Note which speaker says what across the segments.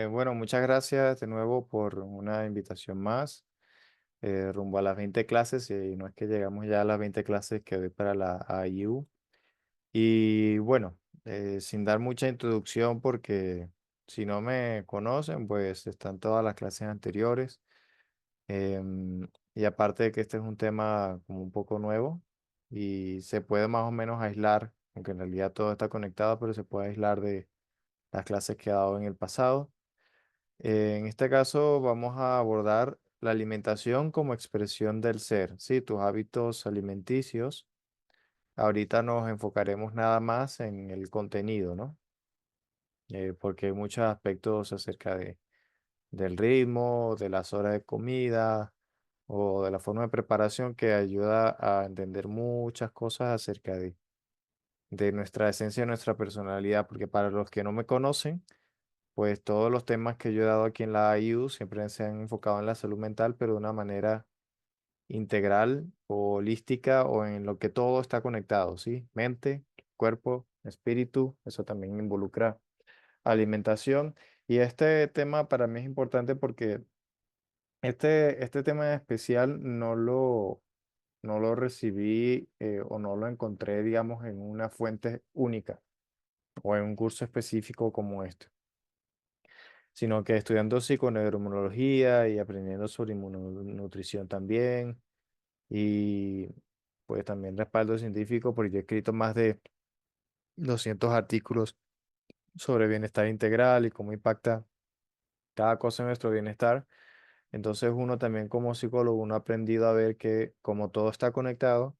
Speaker 1: Bueno, muchas gracias de nuevo por una invitación más rumbo a las 20 clases. Y no es que llegamos ya a las 20 clases que doy para la IU. Y bueno, sin dar mucha introducción, porque si no me conocen, pues están todas las clases anteriores. Y aparte de que este es un tema como un poco nuevo y se puede más o menos aislar, aunque en realidad todo está conectado, pero se puede aislar de las clases que he dado en el pasado. En este caso vamos a abordar la alimentación como expresión del ser, ¿sí? Tus hábitos alimenticios. Ahorita nos enfocaremos nada más en el contenido, ¿no? Porque hay muchos aspectos acerca del ritmo, de las horas de comida o de la forma de preparación que ayuda a entender muchas cosas acerca de nuestra esencia, nuestra personalidad, porque para los que no me conocen, pues todos los temas que yo he dado aquí en la IU siempre se han enfocado en la salud mental, pero de una manera integral o holística o en lo que todo está conectado, ¿sí? Mente, cuerpo, espíritu, eso también involucra alimentación. Y este tema para mí es importante porque este tema en especial no lo recibí o no lo encontré, digamos, en una fuente única o en un curso específico como este, sino que estudiando psiconeuroinmunología y aprendiendo sobre inmunonutrición también, y pues también respaldo científico porque yo he escrito más de 200 artículos sobre bienestar integral y cómo impacta cada cosa en nuestro bienestar. Entonces uno también como psicólogo, uno ha aprendido a ver que como todo está conectado,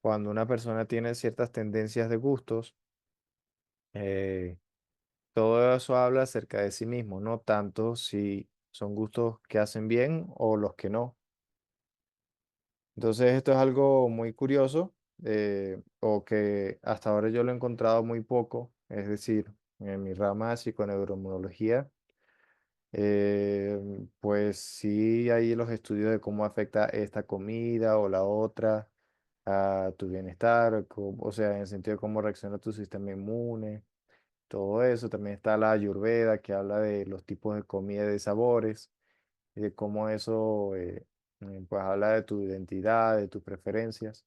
Speaker 1: cuando una persona tiene ciertas tendencias de gustos, eh, todo eso habla acerca de sí mismo, no tanto si son gustos que hacen bien o los que no. Entonces esto es algo muy curioso, o que hasta ahora yo lo he encontrado muy poco, es decir, en mi rama de psiconeuroinmunología, eh, pues sí hay los estudios de cómo afecta esta comida o la otra a tu bienestar, o sea, en el sentido de cómo reacciona tu sistema inmune, todo eso. También está la Ayurveda, que habla de los tipos de comida y de sabores, y de cómo eso pues habla de tu identidad, de tus preferencias,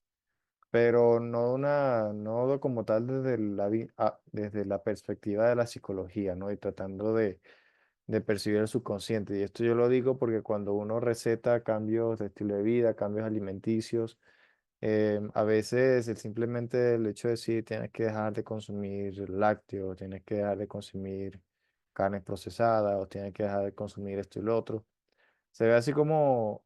Speaker 1: pero no como tal desde la perspectiva de la psicología, ¿no? Y tratando de percibir el subconsciente. Y esto yo lo digo porque cuando uno receta cambios de estilo de vida, cambios alimenticios, a veces simplemente el hecho de decir tienes que dejar de consumir lácteos, tienes que dejar de consumir carnes procesadas o tienes que dejar de consumir esto y lo otro, se ve así como,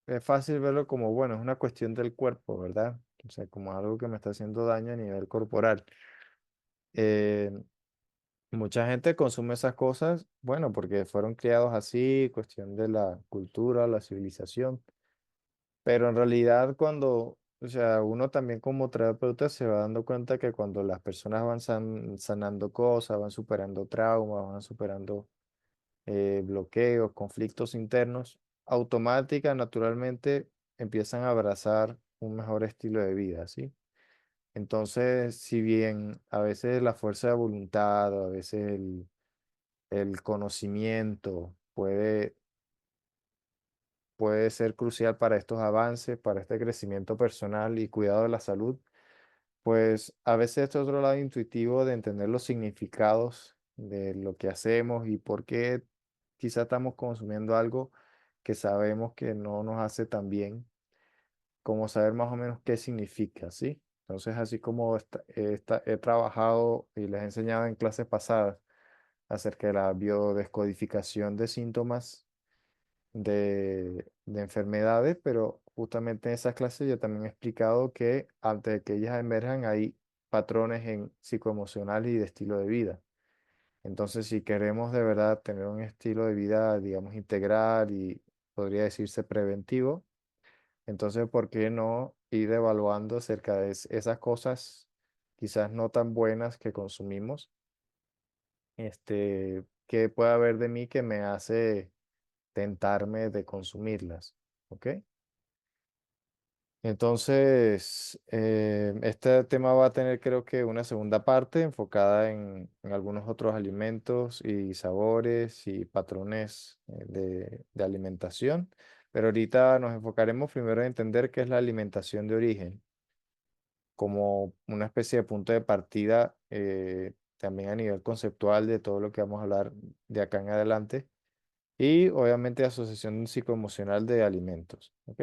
Speaker 1: es fácil verlo como, bueno, es una cuestión del cuerpo, ¿verdad? O sea, como algo que me está haciendo daño a nivel corporal. Eh, Mucha gente consume esas cosas, bueno, porque fueron criados así, cuestión de la cultura, la civilización. Pero en realidad cuando, o sea, uno también como terapeuta se va dando cuenta que cuando las personas van sanando cosas, van superando traumas, van superando bloqueos, conflictos internos, automática, naturalmente empiezan a abrazar un mejor estilo de vida, ¿sí? Entonces, si bien a veces la fuerza de voluntad, o a veces el conocimiento puede ser crucial para estos avances, para este crecimiento personal y cuidado de la salud, pues a veces este otro lado intuitivo de entender los significados de lo que hacemos y por qué quizá estamos consumiendo algo que sabemos que no nos hace tan bien, como saber más o menos qué significa, ¿sí? Entonces, así como he trabajado y les he enseñado en clases pasadas acerca de la biodescodificación de síntomas de enfermedades, pero justamente en esas clases yo también he explicado que antes de que ellas emerjan hay patrones en psicoemocional y de estilo de vida. Entonces, si queremos de verdad tener un estilo de vida, digamos, integral y podría decirse preventivo, entonces, ¿por qué no ir evaluando acerca de esas cosas quizás no tan buenas que consumimos? ¿Qué puede haber de mí que me hace tentarme de consumirlas? ¿Ok? Entonces, este tema va a tener creo que una segunda parte enfocada en algunos otros alimentos y sabores y patrones de alimentación, pero ahorita nos enfocaremos primero en entender qué es la alimentación de origen, como una especie de punto de partida también a nivel conceptual de todo lo que vamos a hablar de acá en adelante y obviamente asociación psicoemocional de alimentos, ¿ok?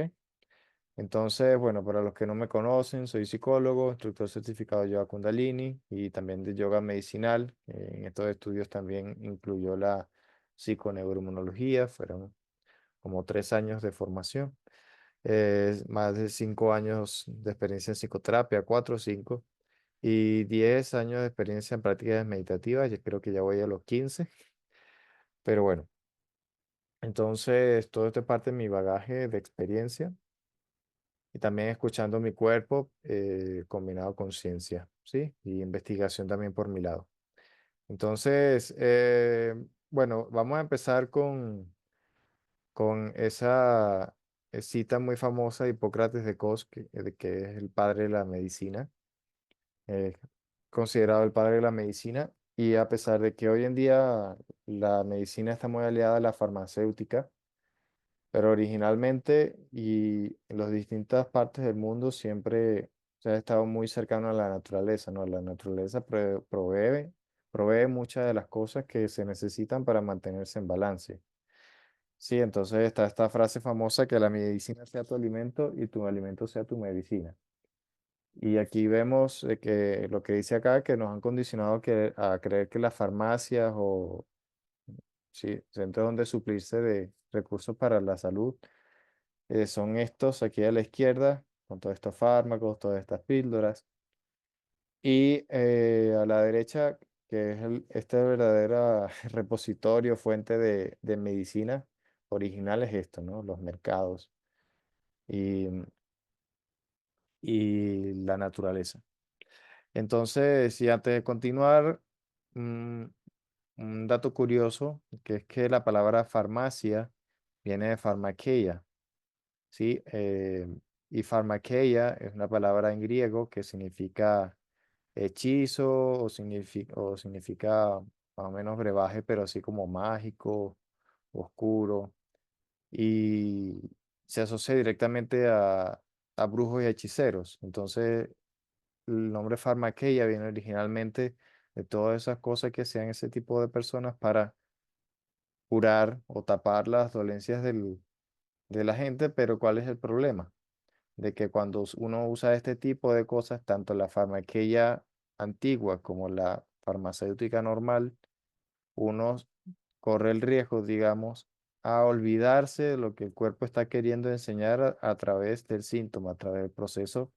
Speaker 1: Entonces, bueno, para los que no me conocen, soy psicólogo, instructor certificado de yoga Kundalini y también de yoga medicinal. En estos estudios también incluyó la psiconeuroinmunología, fueron como 3 años de formación, más de 5 años de experiencia en psicoterapia, 4 o 5, y 10 años de experiencia en prácticas meditativas, yo creo que ya voy a los 15, pero bueno, entonces todo esto es parte de mi bagaje de experiencia y también escuchando mi cuerpo combinado con ciencia, ¿sí? Y investigación también por mi lado. Entonces, bueno, vamos a empezar con esa cita muy famosa de Hipócrates de Cos, que es el padre de la medicina, eh, considerado el padre de la medicina, y a pesar de que hoy en día la medicina está muy aliada a la farmacéutica, pero originalmente y en las distintas partes del mundo siempre se ha estado muy cercano a la naturaleza, ¿no? La naturaleza provee muchas de las cosas que se necesitan para mantenerse en balance. Sí, entonces está esta frase famosa que la medicina sea tu alimento y tu alimento sea tu medicina. Y aquí vemos que lo que dice acá, que nos han condicionado a creer que las farmacias o sí, centros donde suplirse de recursos para la salud son estos aquí a la izquierda, con todos estos fármacos, todas estas píldoras. Y a la derecha, que es este verdadero repositorio, fuente de medicina original, es esto, ¿no? Los mercados y, y la naturaleza. Entonces, y antes de continuar, mm, un dato curioso, que es que la palabra farmacia viene de farmakeia, ¿sí? Y farmakeia es una palabra en griego que significa hechizo o significa más o menos brebaje, pero así como mágico, oscuro, y se asocia directamente a brujos y hechiceros. Entonces, el nombre farmakeia viene originalmente de todas esas cosas que hacían ese tipo de personas para curar o tapar las dolencias de la gente, pero ¿cuál es el problema? De que cuando uno usa este tipo de cosas, tanto la farmaqueia antigua como la farmacéutica normal, uno corre el riesgo, digamos, a olvidarse de lo que el cuerpo está queriendo enseñar a través del síntoma, a través del proceso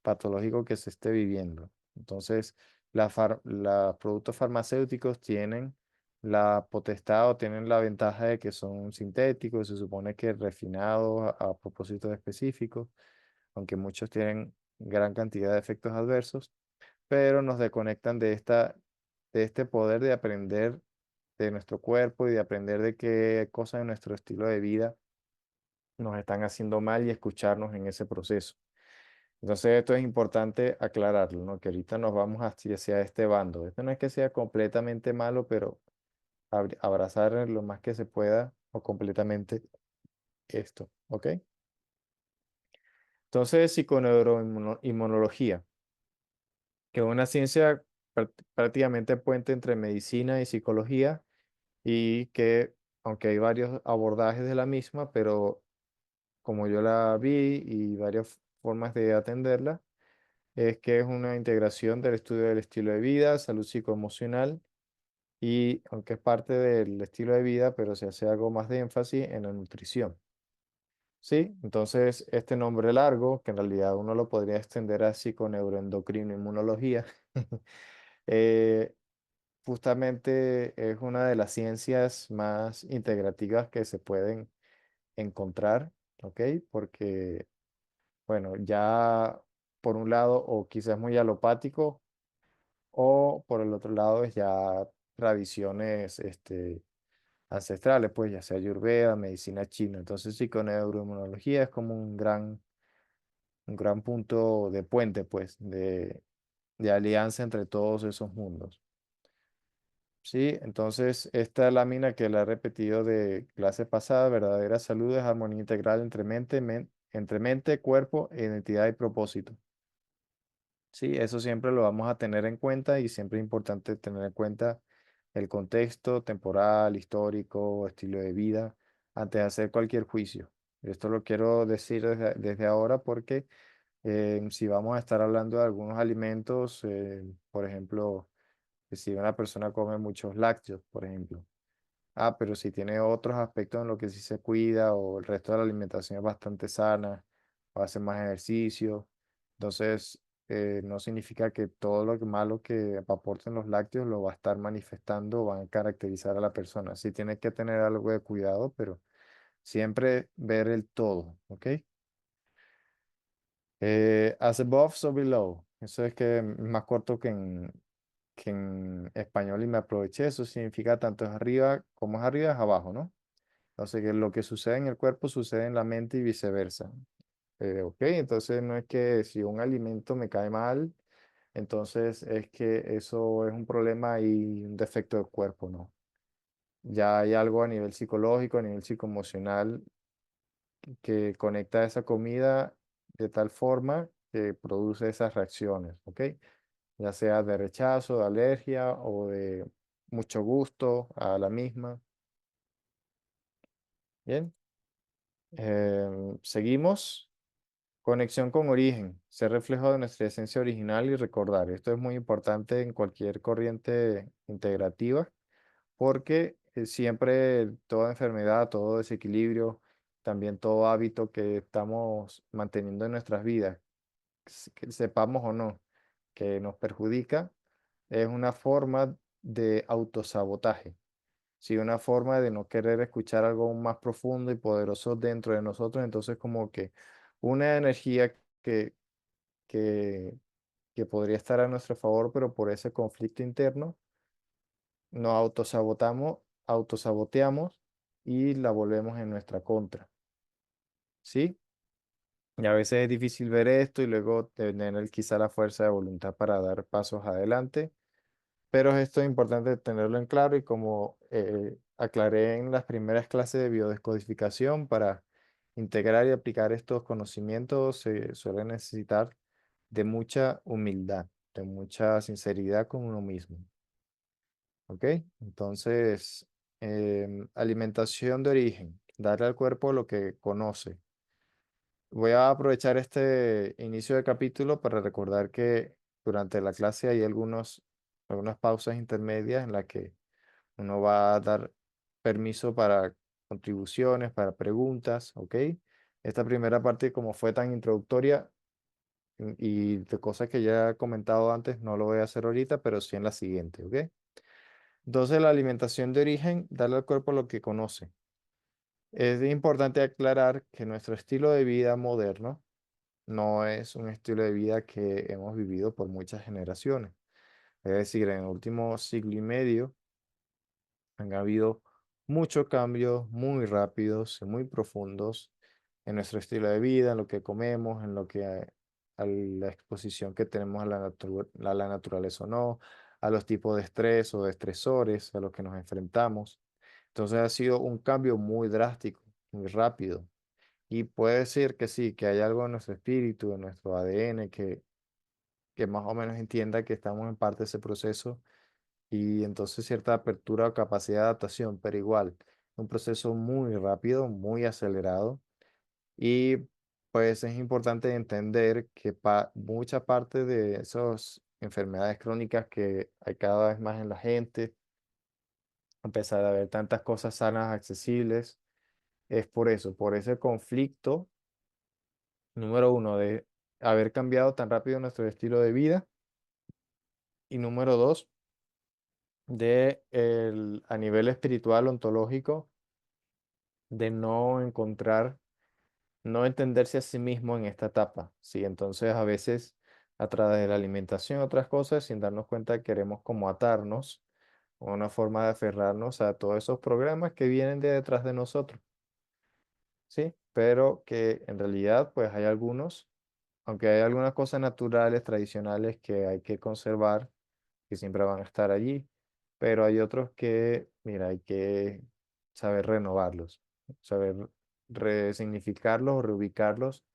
Speaker 1: patológico que se esté viviendo. Entonces, los productos farmacéuticos tienen la potestad o tienen la ventaja de que son sintéticos, se supone que refinados a propósitos específicos, aunque muchos tienen gran cantidad de efectos adversos, pero nos desconectan de este poder de aprender de nuestro cuerpo y de aprender de qué cosas de nuestro estilo de vida nos están haciendo mal y escucharnos en ese proceso. Entonces esto es importante aclararlo, ¿no? Que ahorita nos vamos hacia este bando. Esto no es que sea completamente malo, pero abrazar lo más que se pueda o completamente esto, ¿ok? Entonces, psiconeuroinmunología, que es una ciencia prácticamente puente entre medicina y psicología y que, aunque hay varios abordajes de la misma, pero como yo la vi y varias formas de atenderla, es que es una integración del estudio del estilo de vida, salud psicoemocional y aunque es parte del estilo de vida, pero se hace algo más de énfasis en la nutrición. ¿Sí? Entonces, este nombre largo, que en realidad uno lo podría extender así con neuroendocrino inmunología, eh, justamente es una de las ciencias más integrativas que se pueden encontrar, ¿ok? Porque, bueno, ya por un lado, o quizás muy alopático, o por el otro lado es ya tradiciones ancestrales, pues ya sea Ayurveda, medicina china. Entonces, psiconeuroinmunología es como un gran un gran punto de puente, pues, de alianza entre todos esos mundos. Sí, entonces esta lámina que la he repetido de clase pasada, verdadera salud es armonía integral entre mente, cuerpo, identidad y propósito. Sí, eso siempre lo vamos a tener en cuenta y siempre es importante tener en cuenta el contexto temporal, histórico, estilo de vida, antes de hacer cualquier juicio. Esto lo quiero decir desde ahora porque si vamos a estar hablando de algunos alimentos, por ejemplo, que si una persona come muchos lácteos, por ejemplo. Ah, pero si tiene otros aspectos en los que sí se cuida o el resto de la alimentación es bastante sana o hace más ejercicio, entonces no significa que todo lo malo que aporten los lácteos lo va a estar manifestando o van a caracterizar a la persona. Sí tiene que tener algo de cuidado, pero siempre ver el todo, ¿ok? As above, so below. Eso es que es más corto que en español y me aproveché. Eso significa tanto es arriba como es arriba es abajo, ¿no? Entonces, que lo que sucede en el cuerpo sucede en la mente y viceversa. Ok, entonces no es que si un alimento me cae mal, entonces es que eso es un problema y un defecto del cuerpo, ¿no? Ya hay algo a nivel psicológico, a nivel psicoemocional que conecta esa comida de tal forma que produce esas reacciones, ¿ok? Ya sea de rechazo, de alergia o de mucho gusto a la misma. Bien, seguimos. Conexión con origen, ser reflejo de nuestra esencia original y recordar. Esto es muy importante en cualquier corriente integrativa porque siempre toda enfermedad, todo desequilibrio, también todo hábito que estamos manteniendo en nuestras vidas, que sepamos o no, que nos perjudica, es una forma de autosabotaje. Sí, una forma de no querer escuchar algo aún más profundo y poderoso dentro de nosotros, entonces como que una energía que, que podría estar a nuestro favor, pero por ese conflicto interno, nos autosaboteamos y la volvemos en nuestra contra, ¿sí? Y a veces es difícil ver esto y luego tener quizá la fuerza de voluntad para dar pasos adelante, pero esto es importante tenerlo en claro y como aclaré en las primeras clases de biodescodificación, para integrar y aplicar estos conocimientos se suele necesitar de mucha humildad, de mucha sinceridad con uno mismo. ¿Ok? Entonces, alimentación de origen, darle al cuerpo lo que conoce. Voy a aprovechar este inicio de capítulo para recordar que durante la clase hay algunas pausas intermedias en las que uno va a dar permiso para contribuciones, para preguntas, ¿ok? Esta primera parte, como fue tan introductoria y de cosas que ya he comentado antes, no lo voy a hacer ahorita, pero sí en la siguiente, ¿ok? Entonces, la alimentación de origen, darle al cuerpo lo que conoce. Es importante aclarar que nuestro estilo de vida moderno no es un estilo de vida que hemos vivido por muchas generaciones. Es decir, en el último siglo y medio han habido muchos cambios muy rápidos y muy profundos en nuestro estilo de vida, en lo que comemos, en lo que a la exposición que tenemos a a la naturaleza o no, a los tipos de estrés o de estresores a los que nos enfrentamos. Entonces ha sido un cambio muy drástico, muy rápido. Y puede decir que sí, que hay algo en nuestro espíritu, en nuestro ADN, que más o menos entienda que estamos en parte de ese proceso y entonces cierta apertura o capacidad de adaptación, pero igual, un proceso muy rápido, muy acelerado y pues es importante entender que mucha parte de esas enfermedades crónicas que hay cada vez más en la gente, a pesar de haber tantas cosas sanas accesibles, es por eso, por ese conflicto, número uno, de haber cambiado tan rápido nuestro estilo de vida y número dos, a nivel espiritual, ontológico, de no encontrar, no entenderse a sí mismo en esta etapa. Sí, entonces a veces a través de la alimentación, otras cosas, sin darnos cuenta, queremos como atarnos o una forma de aferrarnos a todos esos programas que vienen de detrás de nosotros, ¿sí? Pero que en realidad pues hay algunos aunque hay algunas cosas naturales, tradicionales que hay que conservar, que siempre van a estar allí, pero hay otros que, mira, hay que saber renovarlos, saber resignificarlos o reubicarlos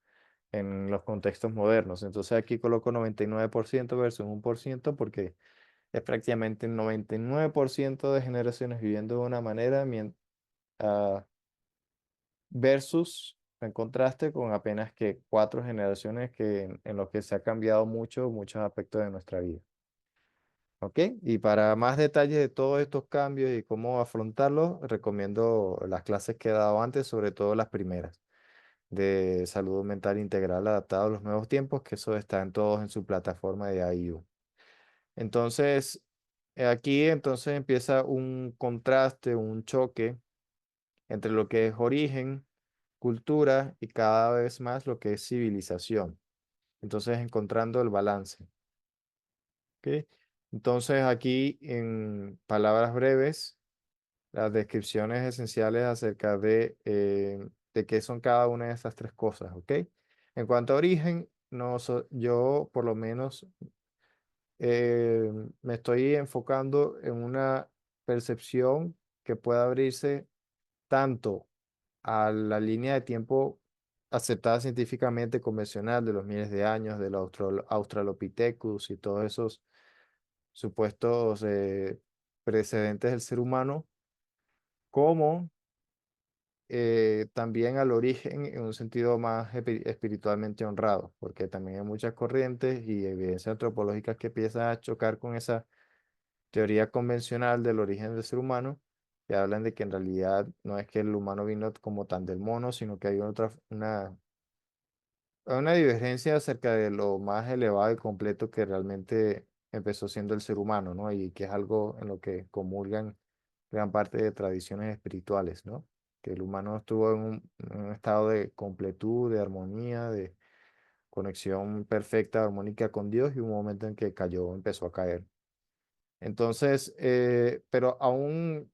Speaker 1: en los contextos modernos. Entonces aquí coloco 99% versus 1% porque es prácticamente un 99% de generaciones viviendo de una manera versus, en contraste con apenas que 4 generaciones en los que se ha cambiado mucho, muchos aspectos de nuestra vida. ¿Ok? Y para más detalles de todos estos cambios y cómo afrontarlos, recomiendo las clases que he dado antes, sobre todo las primeras, de salud mental integral adaptada a los nuevos tiempos, que eso está en todos en su plataforma de IU. Entonces, aquí entonces empieza un contraste, un choque entre lo que es origen, cultura y cada vez más lo que es civilización. Entonces, encontrando el balance. ¿Ok? Entonces, aquí en palabras breves, las descripciones esenciales acerca de qué son cada una de estas tres cosas. ¿Ok? En cuanto a origen, no yo por lo menos eh, me estoy enfocando en una percepción que pueda abrirse tanto a la línea de tiempo aceptada científicamente convencional de los miles de años, del Australopithecus y todos esos supuestos precedentes del ser humano, como también al origen en un sentido más espiritualmente honrado, porque también hay muchas corrientes y evidencias antropológicas que empiezan a chocar con esa teoría convencional del origen del ser humano, que hablan de que en realidad no es que el humano vino como tan del mono, sino que hay una divergencia acerca de lo más elevado y completo que realmente empezó siendo el ser humano, ¿no? Y que es algo en lo que comulgan gran parte de tradiciones espirituales, ¿no? Que el humano estuvo en un estado de completud, de armonía, de conexión perfecta, armónica con Dios y un momento en que cayó, empezó a caer. Entonces, pero aún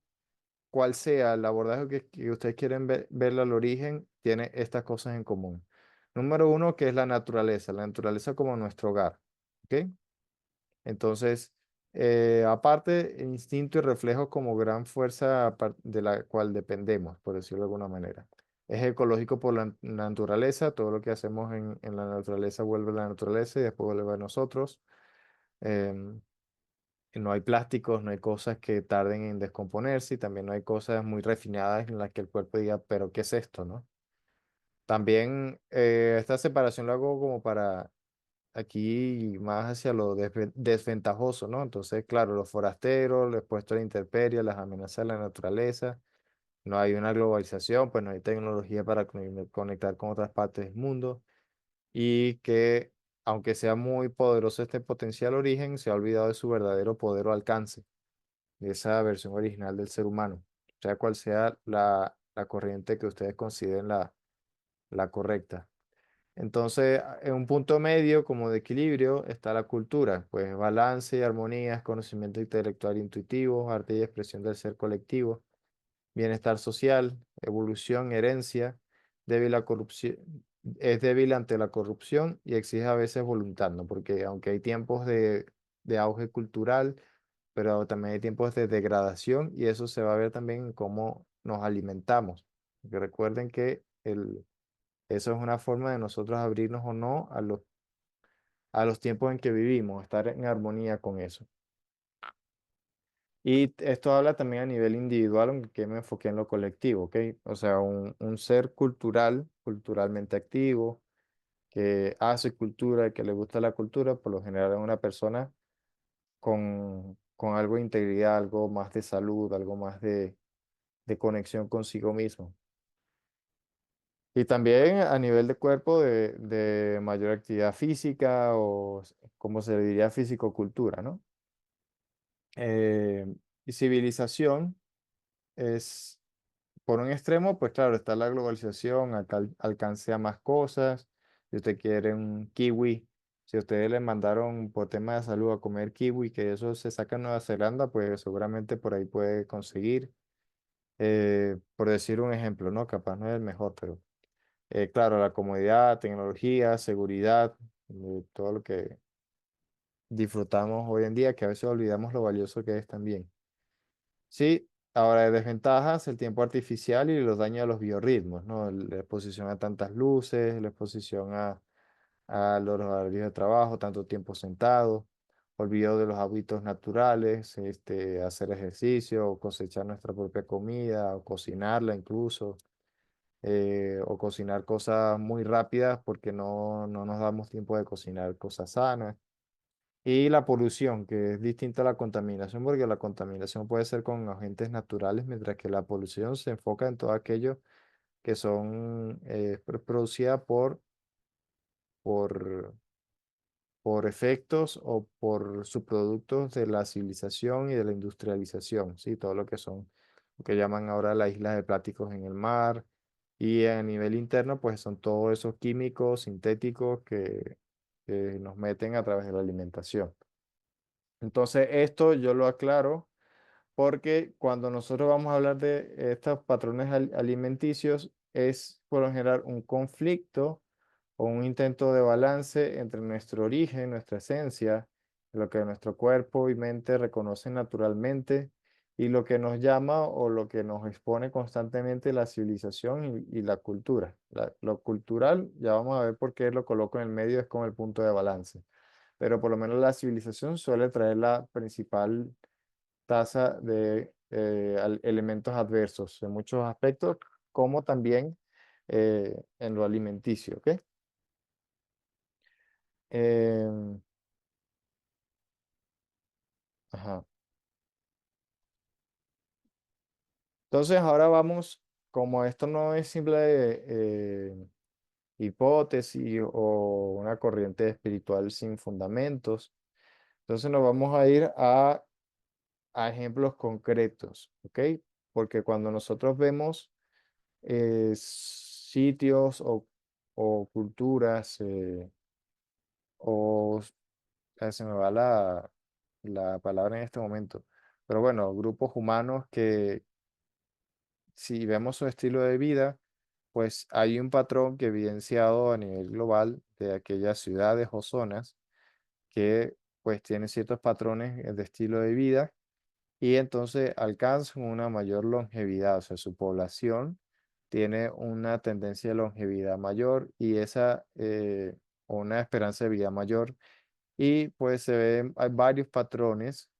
Speaker 1: cual sea el abordaje que ustedes quieren verle al origen, tiene estas cosas en común. Número uno, que es la naturaleza como nuestro hogar. ¿Ok? Entonces, aparte, instinto y reflejo como gran fuerza de la cual dependemos, por decirlo de alguna manera. Es ecológico por la naturaleza, todo lo que hacemos en la naturaleza vuelve a la naturaleza y después vuelve a nosotros. Em, no hay plásticos, no hay cosas que tarden en descomponerse y también no hay cosas muy refinadas en las que el cuerpo diga, pero ¿qué es esto, no? También esta separación lo hago como para aquí más hacia lo desventajoso, ¿no? Entonces, claro, los forasteros, los expuestos a la intemperie, las amenazas de la naturaleza, no hay una globalización, pues no hay tecnología para conectar con otras partes del mundo y que, aunque sea muy poderoso este potencial origen, se ha olvidado de su verdadero poder o alcance, de esa versión original del ser humano, sea cual sea la corriente que ustedes consideren la correcta. Entonces, en un punto medio como de equilibrio está la cultura, pues balance y armonía, conocimiento intelectual e intuitivo, arte y expresión del ser colectivo, bienestar social, evolución, herencia, débil a corrupción, es débil ante la corrupción y exige a veces voluntad, ¿no? Porque aunque hay tiempos de auge cultural, pero también hay tiempos de degradación y eso se va a ver también en cómo nos alimentamos. Porque recuerden que eso es una forma de nosotros abrirnos o no a los tiempos en que vivimos, estar en armonía con eso. Y esto habla también a nivel individual, aunque me enfoqué en lo colectivo, ¿ok? O sea, un ser cultural, culturalmente activo, que hace cultura, que le gusta la cultura, por lo general es una persona con algo de integridad, algo más de salud, algo más de conexión consigo mismo. Y también a nivel de cuerpo, de mayor actividad física o, como se le diría, fisicocultura, ¿no? Eh, y civilización es, por un extremo, pues claro, está la globalización, alcance a más cosas. Si usted quiere un kiwi, si ustedes le mandaron por tema de salud a comer kiwi, que eso se saca en Nueva Zelanda, pues seguramente por ahí puede conseguir. Por decir un ejemplo, ¿no? Capaz no es el mejor, pero Claro, la comodidad, tecnología, seguridad, todo lo que disfrutamos hoy en día, que a veces olvidamos lo valioso que es también. Sí, ahora de desventajas, el tiempo artificial y los daños a los biorritmos, ¿no? La exposición a tantas luces, la exposición a los horarios de trabajo, tanto tiempo sentado, olvido de los hábitos naturales, hacer ejercicio, o cosechar nuestra propia comida, o cocinarla incluso, o cocinar cosas muy rápidas porque no nos damos tiempo de cocinar cosas sanas. Y la polución, que es distinta a la contaminación, porque la contaminación puede ser con agentes naturales, mientras que la polución se enfoca en todo aquello que son producidas por, por efectos o por subproductos de la civilización y de la industrialización, ¿sí? Todo lo que son, lo que llaman ahora las islas de plásticos en el mar. Y a nivel interno, pues son todos esos químicos sintéticos que nos meten a través de la alimentación. Entonces, esto yo lo aclaro porque cuando nosotros vamos a hablar de estos patrones alimenticios, es por lo general un conflicto o un intento de balance entre nuestro origen, nuestra esencia, lo que nuestro cuerpo y mente reconocen naturalmente, y lo que nos llama o lo que nos expone constantemente la civilización y la cultura. Lo cultural, ya vamos a ver por qué lo coloco en el medio, es como el punto de balance. Pero por lo menos la civilización suele traer la principal tasa de elementos adversos en muchos aspectos, como también en lo alimenticio, ¿ok? Em, ajá. Entonces ahora vamos, como esto no es simple hipótesis o una corriente espiritual sin fundamentos, entonces nos vamos a ir a ejemplos concretos, ¿ok? Porque cuando nosotros vemos sitios o culturas o se me va la palabra en este momento, pero bueno, grupos humanos que si vemos su estilo de vida, pues hay un patrón que evidenciado a nivel global de aquellas ciudades o zonas que pues tienen ciertos patrones de estilo de vida y entonces alcanzan una mayor longevidad, o sea, su población tiene una tendencia de longevidad mayor y esa, una esperanza de vida mayor, y pues se ven, hay varios patrones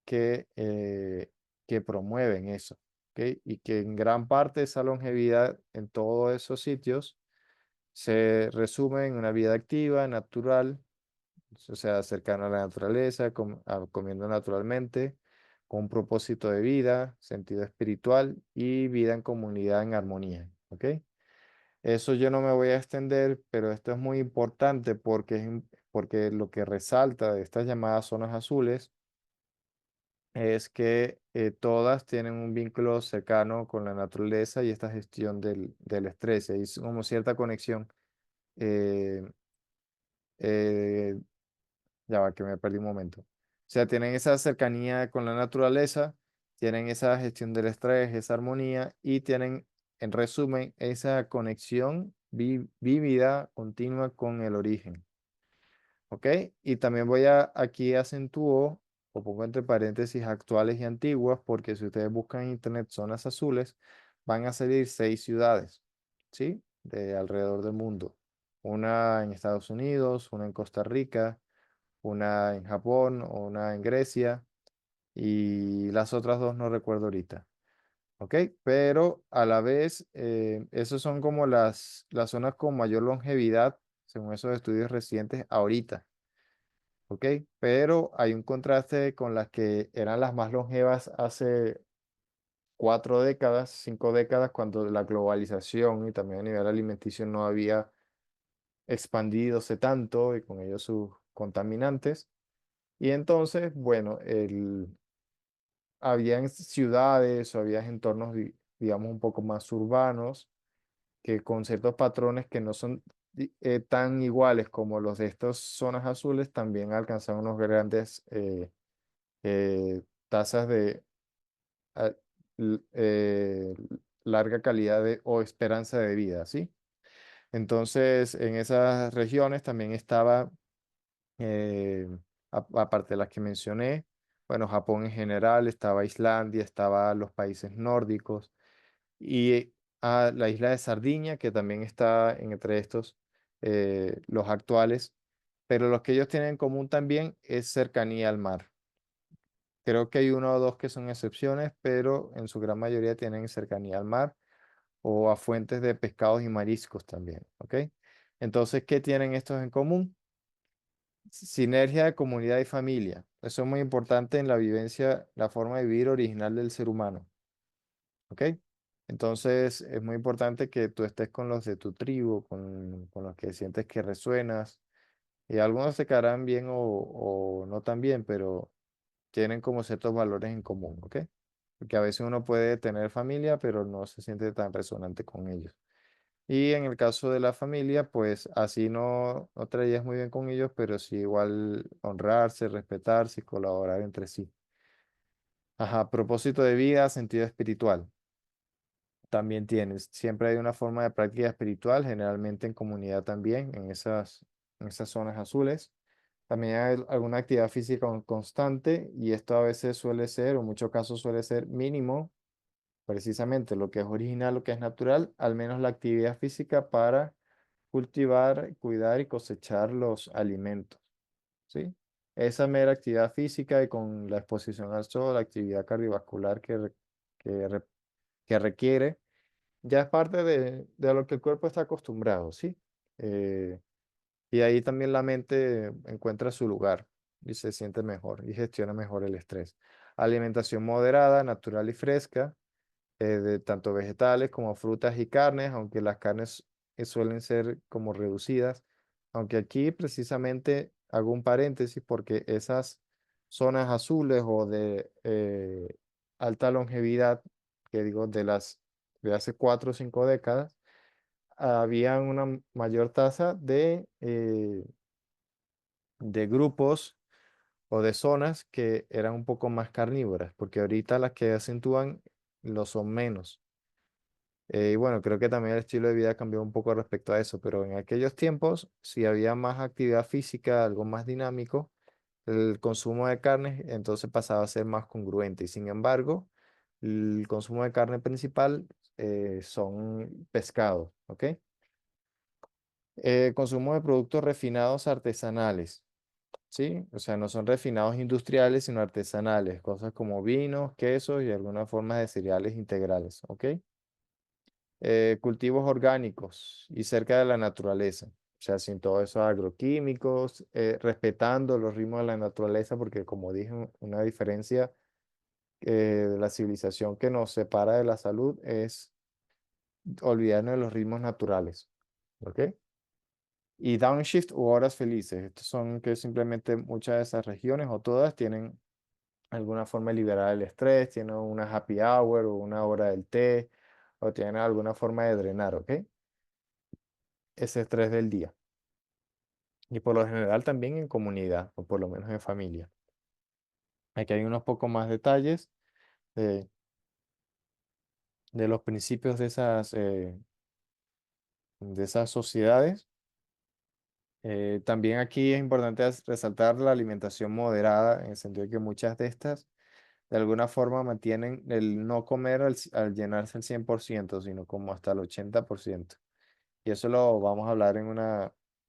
Speaker 1: que promueven eso, ¿ok? Y que en gran parte esa longevidad en todos esos sitios se resume en una vida activa, natural, o sea, cercana a la naturaleza, comiendo naturalmente, con un propósito de vida, sentido espiritual y vida en comunidad en armonía, ¿ok? Eso yo no me voy a extender, pero esto es muy importante porque, porque lo que resalta de estas llamadas zonas azules es que todas tienen un vínculo cercano con la naturaleza y esta gestión del estrés. Hay como cierta conexión. eh, eh, ya va, que me perdí un momento. O sea, tienen esa cercanía con la naturaleza, tienen esa gestión del estrés, esa armonía y tienen, en resumen, esa conexión vívida, continua con el origen. ¿Ok? Y también voy a aquí acentúo o pongo entre paréntesis actuales y antiguas, porque si ustedes buscan en internet zonas azules, van a salir 6 ciudades, ¿sí? De alrededor del mundo. Una en Estados Unidos, una en Costa Rica, una en Japón, una en Grecia y las otras dos no recuerdo ahorita. ¿Ok? Pero a la vez, esos son como las zonas con mayor longevidad, según esos estudios recientes, ahorita. ¿Ok? Pero hay un contraste con las que eran las más longevas hace 4 décadas, 5 décadas, cuando la globalización y también a nivel alimenticio no había expandidose tanto y con ello sus contaminantes. Y entonces, bueno, habían ciudades o había entornos, digamos, un poco más urbanos, que con ciertos patrones que no son tan iguales como los de estas zonas azules, también alcanzaron unos grandes tasas de ah, l- eh, larga calidad o esperanza de vida, ¿sí? Entonces, en esas regiones también estaba, eh, aparte de las que mencioné, bueno, Japón en general, estaba Islandia, estaba los países nórdicos y la isla de Sardinia, que también está entre estos, los actuales, pero los que ellos tienen en común también es cercanía al mar. Creo que hay uno o dos que son excepciones, pero en su gran mayoría tienen cercanía al mar o a fuentes de pescados y mariscos también, ¿ok? Entonces, ¿qué tienen estos en común? Sinergia de comunidad y familia. Eso es muy importante en la vivencia, la forma de vivir original del ser humano, ¿ok? Entonces, es muy importante que tú estés con los de tu tribu, con los que sientes que resuenas, y algunos se caerán bien o no tan bien, pero tienen como ciertos valores en común, ¿ok? Porque a veces uno puede tener familia, pero no se siente tan resonante con ellos. Y en el caso de la familia, pues así no traías muy bien con ellos, pero sí igual honrarse, respetarse y colaborar entre sí. Ajá, propósito de vida, sentido espiritual. También tienes, siempre hay una forma de práctica espiritual, generalmente en comunidad también, en esas zonas azules. También hay alguna actividad física constante y esto a veces suele ser, o en muchos casos suele ser mínimo, precisamente lo que es original, lo que es natural, al menos la actividad física para cultivar, cuidar y cosechar los alimentos, ¿sí? Esa mera actividad física y con la exposición al sol, la actividad cardiovascular que, re- que requiere, ya es parte de lo que el cuerpo está acostumbrado, ¿sí? Eh, y ahí también la mente encuentra su lugar y se siente mejor y gestiona mejor el estrés. Alimentación moderada, natural y fresca, de tanto vegetales como frutas y carnes, aunque las carnes suelen ser como reducidas. Aunque aquí precisamente hago un paréntesis porque esas zonas azules o de alta longevidad, que digo de las de hace 4 o 5 décadas, había una mayor tasa de grupos o de zonas que eran un poco más carnívoras, porque ahorita las que acentúan lo son menos. Y bueno, creo que también el estilo de vida cambió un poco respecto a eso, pero en aquellos tiempos, si había más actividad física, algo más dinámico, el consumo de carne entonces pasaba a ser más congruente. Y sin embargo, el consumo de carne principal son pescados, ¿ok? Consumo de productos refinados artesanales, ¿sí? O sea, no son refinados industriales, sino artesanales, cosas como vinos, quesos y algunas formas de cereales integrales, ¿ok? Cultivos orgánicos y cerca de la naturaleza, o sea, sin todos esos agroquímicos, respetando los ritmos de la naturaleza, porque como dije, una diferencia de la civilización que nos separa de la salud es olvidarnos de los ritmos naturales, ¿ok? Y downshift u horas felices, estos son que simplemente muchas de esas regiones o todas tienen alguna forma de liberar el estrés, tienen una happy hour o una hora del té, o tienen alguna forma de drenar, ¿ok? Ese estrés del día. Y por lo general también en comunidad, o por lo menos en familia. Aquí hay unos pocos más detalles de, de los principios de esas sociedades. También aquí es importante resaltar la alimentación moderada, en el sentido de que muchas de estas de alguna forma mantienen el no comer al llenarse al 100%, sino como hasta el 80%. Y eso lo vamos a hablar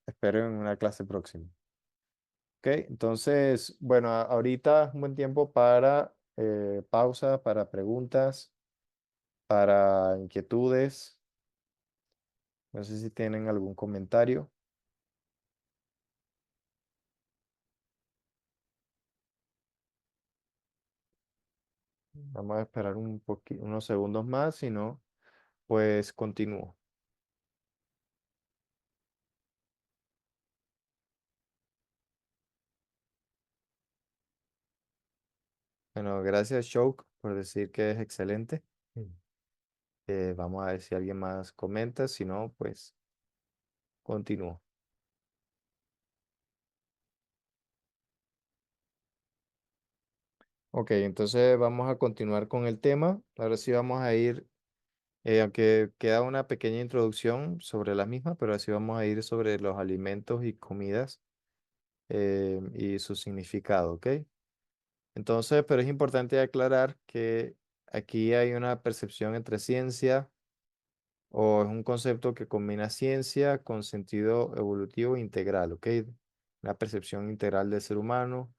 Speaker 1: espero en una clase próxima. Ok, entonces, bueno, ahorita es un buen tiempo para pausa, para preguntas, para inquietudes. No sé si tienen algún comentario. Vamos a esperar unos segundos más, si no, pues continúo. Bueno, gracias, Shouk, por decir que es excelente. Mm. Vamos a ver si alguien más comenta, si no, pues continúo. Ok, entonces vamos a continuar con el tema. Ahora sí vamos a ir Aunque queda una pequeña introducción sobre la misma, pero así vamos a ir sobre los alimentos y comidas y su significado, ¿ok? Entonces, pero es importante aclarar que aquí hay una percepción entre ciencia o es un concepto que combina ciencia con sentido evolutivo integral, ¿ok? La percepción integral del ser humano,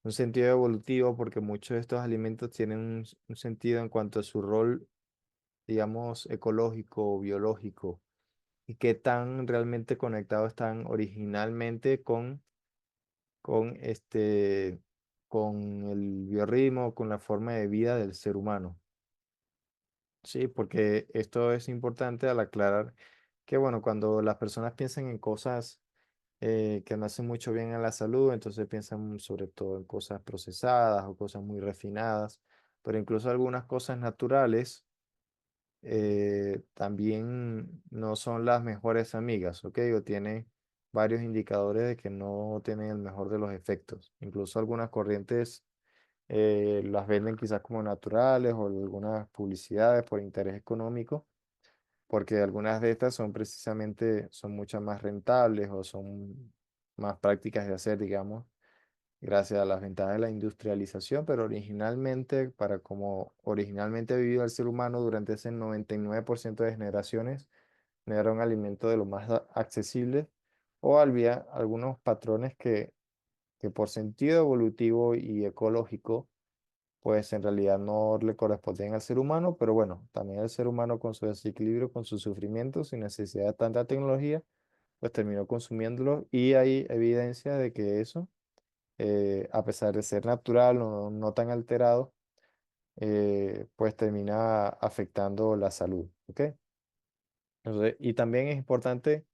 Speaker 1: un sentido evolutivo porque muchos de estos alimentos tienen un sentido en cuanto a su rol, digamos, ecológico o biológico y qué tan realmente conectados están originalmente con con el biorritmo, con la forma de vida del ser humano. Sí, porque esto es importante al aclarar que, bueno, cuando las personas piensan en cosas que no hacen mucho bien a la salud, entonces piensan sobre todo en cosas procesadas o cosas muy refinadas, pero incluso algunas cosas naturales también no son las mejores amigas, ¿ok? O tienen varios indicadores de que no tienen el mejor de los efectos. Incluso algunas corrientes las venden quizás como naturales o algunas publicidades por interés económico, porque algunas de estas son precisamente, son muchas más rentables o son más prácticas de hacer, digamos, gracias a las ventajas de la industrialización, pero originalmente, para como originalmente ha vivido el ser humano durante ese 99% de generaciones, no era un alimento de lo más accesible, o había algunos patrones que por sentido evolutivo y ecológico, pues en realidad no le correspondían al ser humano, pero bueno, también el ser humano con su desequilibrio, con sus sufrimientos, sin necesidad de tanta tecnología, pues terminó consumiéndolo y hay evidencia de que eso a pesar de ser natural o no tan alterado, pues termina afectando la salud, ¿ok? Entonces, y también es importante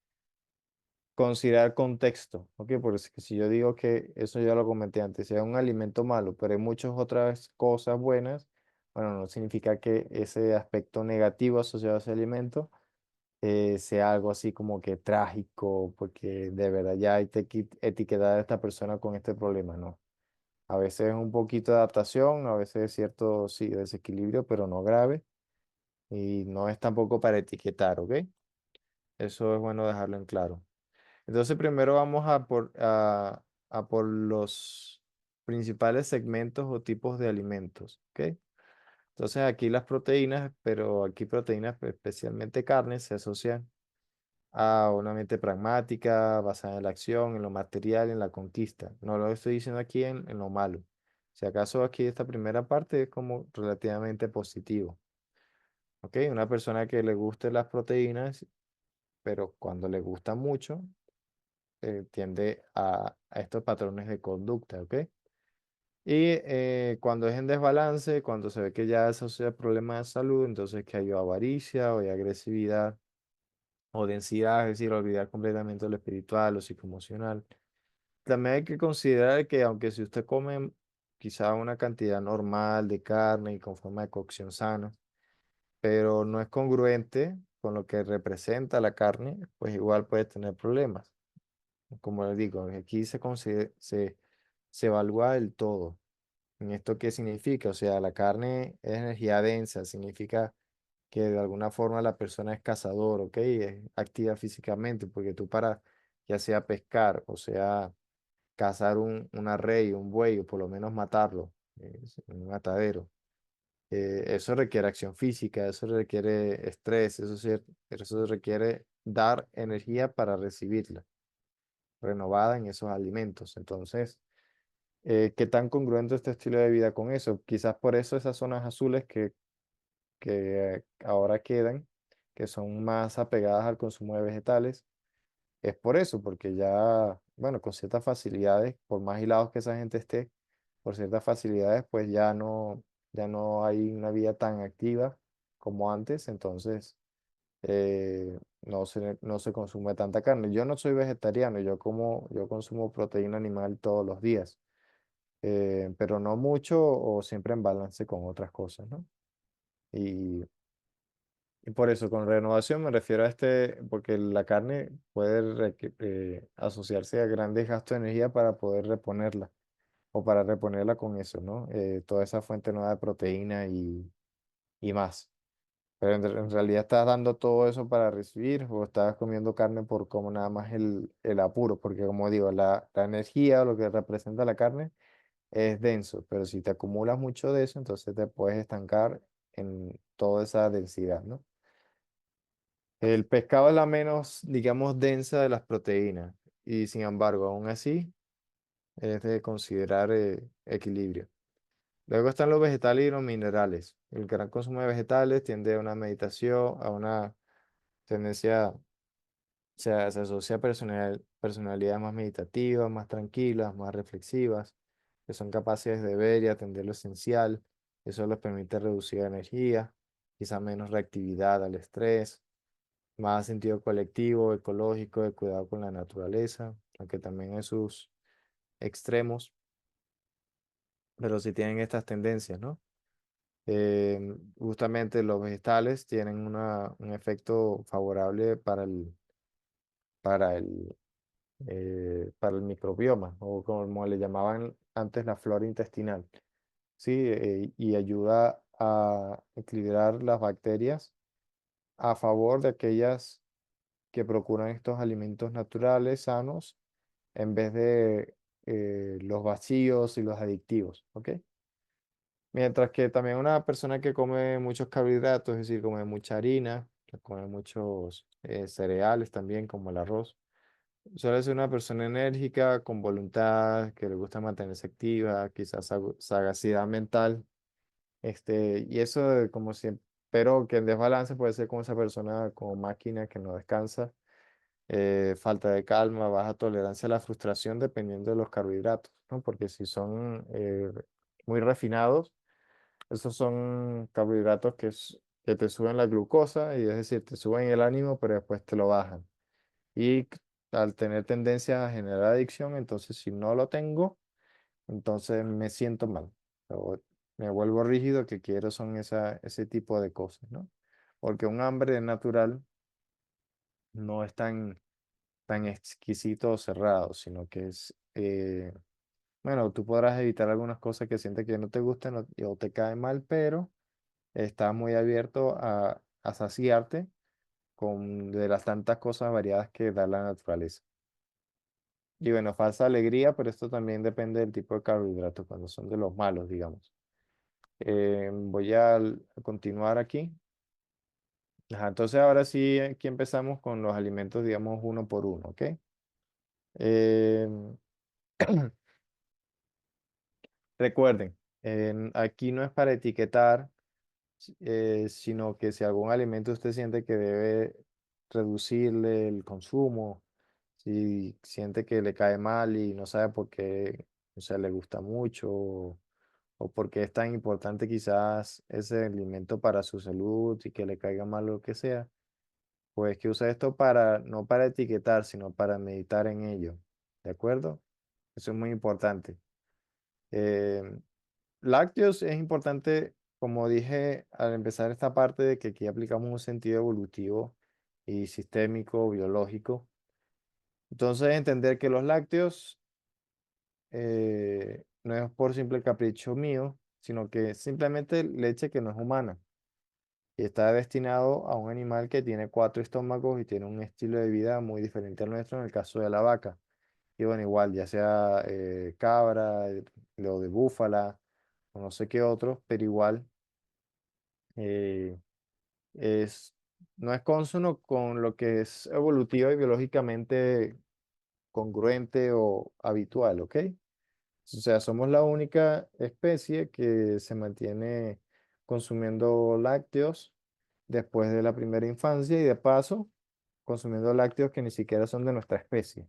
Speaker 1: considerar contexto, ¿ok? Porque si yo digo que eso ya lo comenté antes, sea un alimento malo, pero hay muchas otras cosas buenas, bueno, no significa que ese aspecto negativo asociado a ese alimento sea algo así como que trágico, porque de verdad ya hay que etiquetar a esta persona con este problema, ¿no? A veces es un poquito de adaptación, a veces es cierto, sí, desequilibrio, pero no grave. Y no es tampoco para etiquetar, ¿ok? Eso es bueno dejarlo en claro. Entonces, primero vamos a por los principales segmentos o tipos de alimentos, ¿ok? Entonces, aquí las proteínas, pero aquí proteínas, pues, especialmente carnes, se asocian a una mente pragmática, basada en la acción, en lo material, en la conquista. No lo estoy diciendo aquí en lo malo. Si acaso aquí esta primera parte es como relativamente positivo. ¿Ok? Una persona que le guste las proteínas, pero cuando le gusta mucho, tiende a estos patrones de conducta. ¿Ok? Y cuando es en desbalance, cuando se ve que ya asocia problemas de salud, entonces que hay avaricia o hay agresividad o densidad, es decir, olvidar completamente lo espiritual o psicoemocional. También hay que considerar que aunque si usted come quizá una cantidad normal de carne y con forma de cocción sana, pero no es congruente con lo que representa la carne, pues igual puede tener problemas. Como les digo, aquí se evalúa el todo. ¿En esto qué significa? O sea, la carne es energía densa, significa que de alguna forma la persona es cazador, ¿ok? Es activa físicamente, porque tú para, ya sea pescar, o sea, cazar una rey, un buey, o por lo menos matarlo en un matadero. Eso requiere acción física, eso requiere estrés, eso requiere dar energía para recibirla, renovada en esos alimentos. Entonces, ¿qué tan congruente este estilo de vida con eso? Quizás por eso esas zonas azules que ahora quedan, que son más apegadas al consumo de vegetales, es por eso, porque ya, bueno, con ciertas facilidades, por más aislados que esa gente esté, por ciertas facilidades, pues ya no hay una vida tan activa como antes, entonces no se consume tanta carne. Yo no soy vegetariano, yo consumo proteína animal todos los días, pero no mucho o siempre en balance con otras cosas, ¿no? Y, y por eso, con renovación me refiero a porque la carne puede asociarse a grandes gastos de energía para poder reponerla o para reponerla con eso, ¿no? Toda esa fuente nueva de proteína y más. Pero en realidad estás dando todo eso para recibir o estás comiendo carne por como nada más el apuro, porque como digo, la energía o lo que representa la carne es denso, pero si te acumulas mucho de eso, entonces te puedes estancar en toda esa densidad, ¿no? El pescado es la menos, digamos, densa de las proteínas y sin embargo, aún así, es de considerar equilibrio. Luego están los vegetales y los minerales. El gran consumo de vegetales tiende a una meditación, a una tendencia, se asocia a personalidades más meditativas, más tranquilas, más reflexivas, que son capaces de ver y atender lo esencial. Eso les permite reducir energía, quizá menos reactividad al estrés, más sentido colectivo, ecológico, de cuidado con la naturaleza, aunque también hay sus extremos, pero sí tienen estas tendencias, ¿no? Justamente los vegetales tienen un efecto favorable para el, para el microbioma, o como le llamaban antes la flora intestinal, ¿sí? Y ayuda a equilibrar las bacterias a favor de aquellas que procuran estos alimentos naturales, sanos, en vez de los vacíos y los adictivos, ¿ok? Mientras que también una persona que come muchos carbohidratos, es decir, come mucha harina, que come muchos cereales también, como el arroz, suele ser una persona enérgica, con voluntad, que le gusta mantenerse activa, quizás sagacidad mental, y eso como siempre, pero que en desbalance puede ser como esa persona como máquina que no descansa, falta de calma, baja tolerancia a la frustración dependiendo de los carbohidratos, ¿no? Porque si son muy refinados, esos son carbohidratos que te suben la glucosa, y es decir, te suben el ánimo, pero después te lo bajan. Y al tener tendencia a generar adicción, entonces si no lo tengo, entonces me siento mal. O me vuelvo rígido, que quiero son ese tipo de cosas, ¿no? Porque un hambre natural no es tan exquisito o cerrado, sino que es, bueno, tú podrás evitar algunas cosas que sientes que no te gustan o te caen mal, pero estás muy abierto a saciarte con de las tantas cosas variadas que da la naturaleza. Y bueno, falsa alegría, pero esto también depende del tipo de carbohidratos, cuando son de los malos, digamos. Voy a continuar aquí. Ajá, entonces ahora sí, aquí empezamos con los alimentos, digamos, uno por uno, ¿ok? Em, Recuerden, aquí no es para etiquetar, sino que si algún alimento usted siente que debe reducirle el consumo, si siente que le cae mal y no sabe por qué, o sea, le gusta mucho, o por qué es tan importante quizás ese alimento para su salud y que le caiga mal lo que sea, pues que use esto para, no para etiquetar, sino para meditar en ello. ¿De acuerdo? Eso es muy importante. Eh, Lácteos es importante, como dije al empezar esta parte, de que aquí aplicamos un sentido evolutivo y sistémico, biológico. Entonces, entender que los lácteos no es por simple capricho mío, sino que simplemente leche que no es humana y está destinado a un animal que tiene cuatro estómagos y tiene un estilo de vida muy diferente al nuestro en el caso de la vaca. Y bueno, igual, ya sea cabra, lo de búfala o no sé qué otro, pero igual eh, es, no es consono con lo que es evolutiva y biológicamente congruente o habitual, ¿ok? O sea, somos la única especie que se mantiene consumiendo lácteos después de la primera infancia y de paso consumiendo lácteos que ni siquiera son de nuestra especie.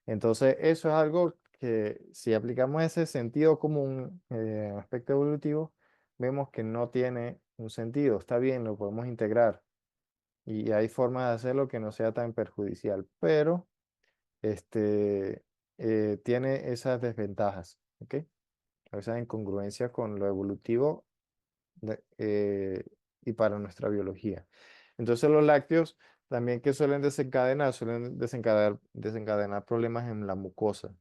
Speaker 1: Entonces, eso es algo que si aplicamos ese sentido común, aspecto evolutivo, vemos que no tiene un sentido. Está bien, lo podemos integrar y hay formas de hacerlo que no sea tan perjudicial, pero este, tiene esas desventajas, ¿ok? Esas incongruencias con lo evolutivo de- eh, y para nuestra biología. Entonces los lácteos también que suelen desencadenar problemas en la mucosa,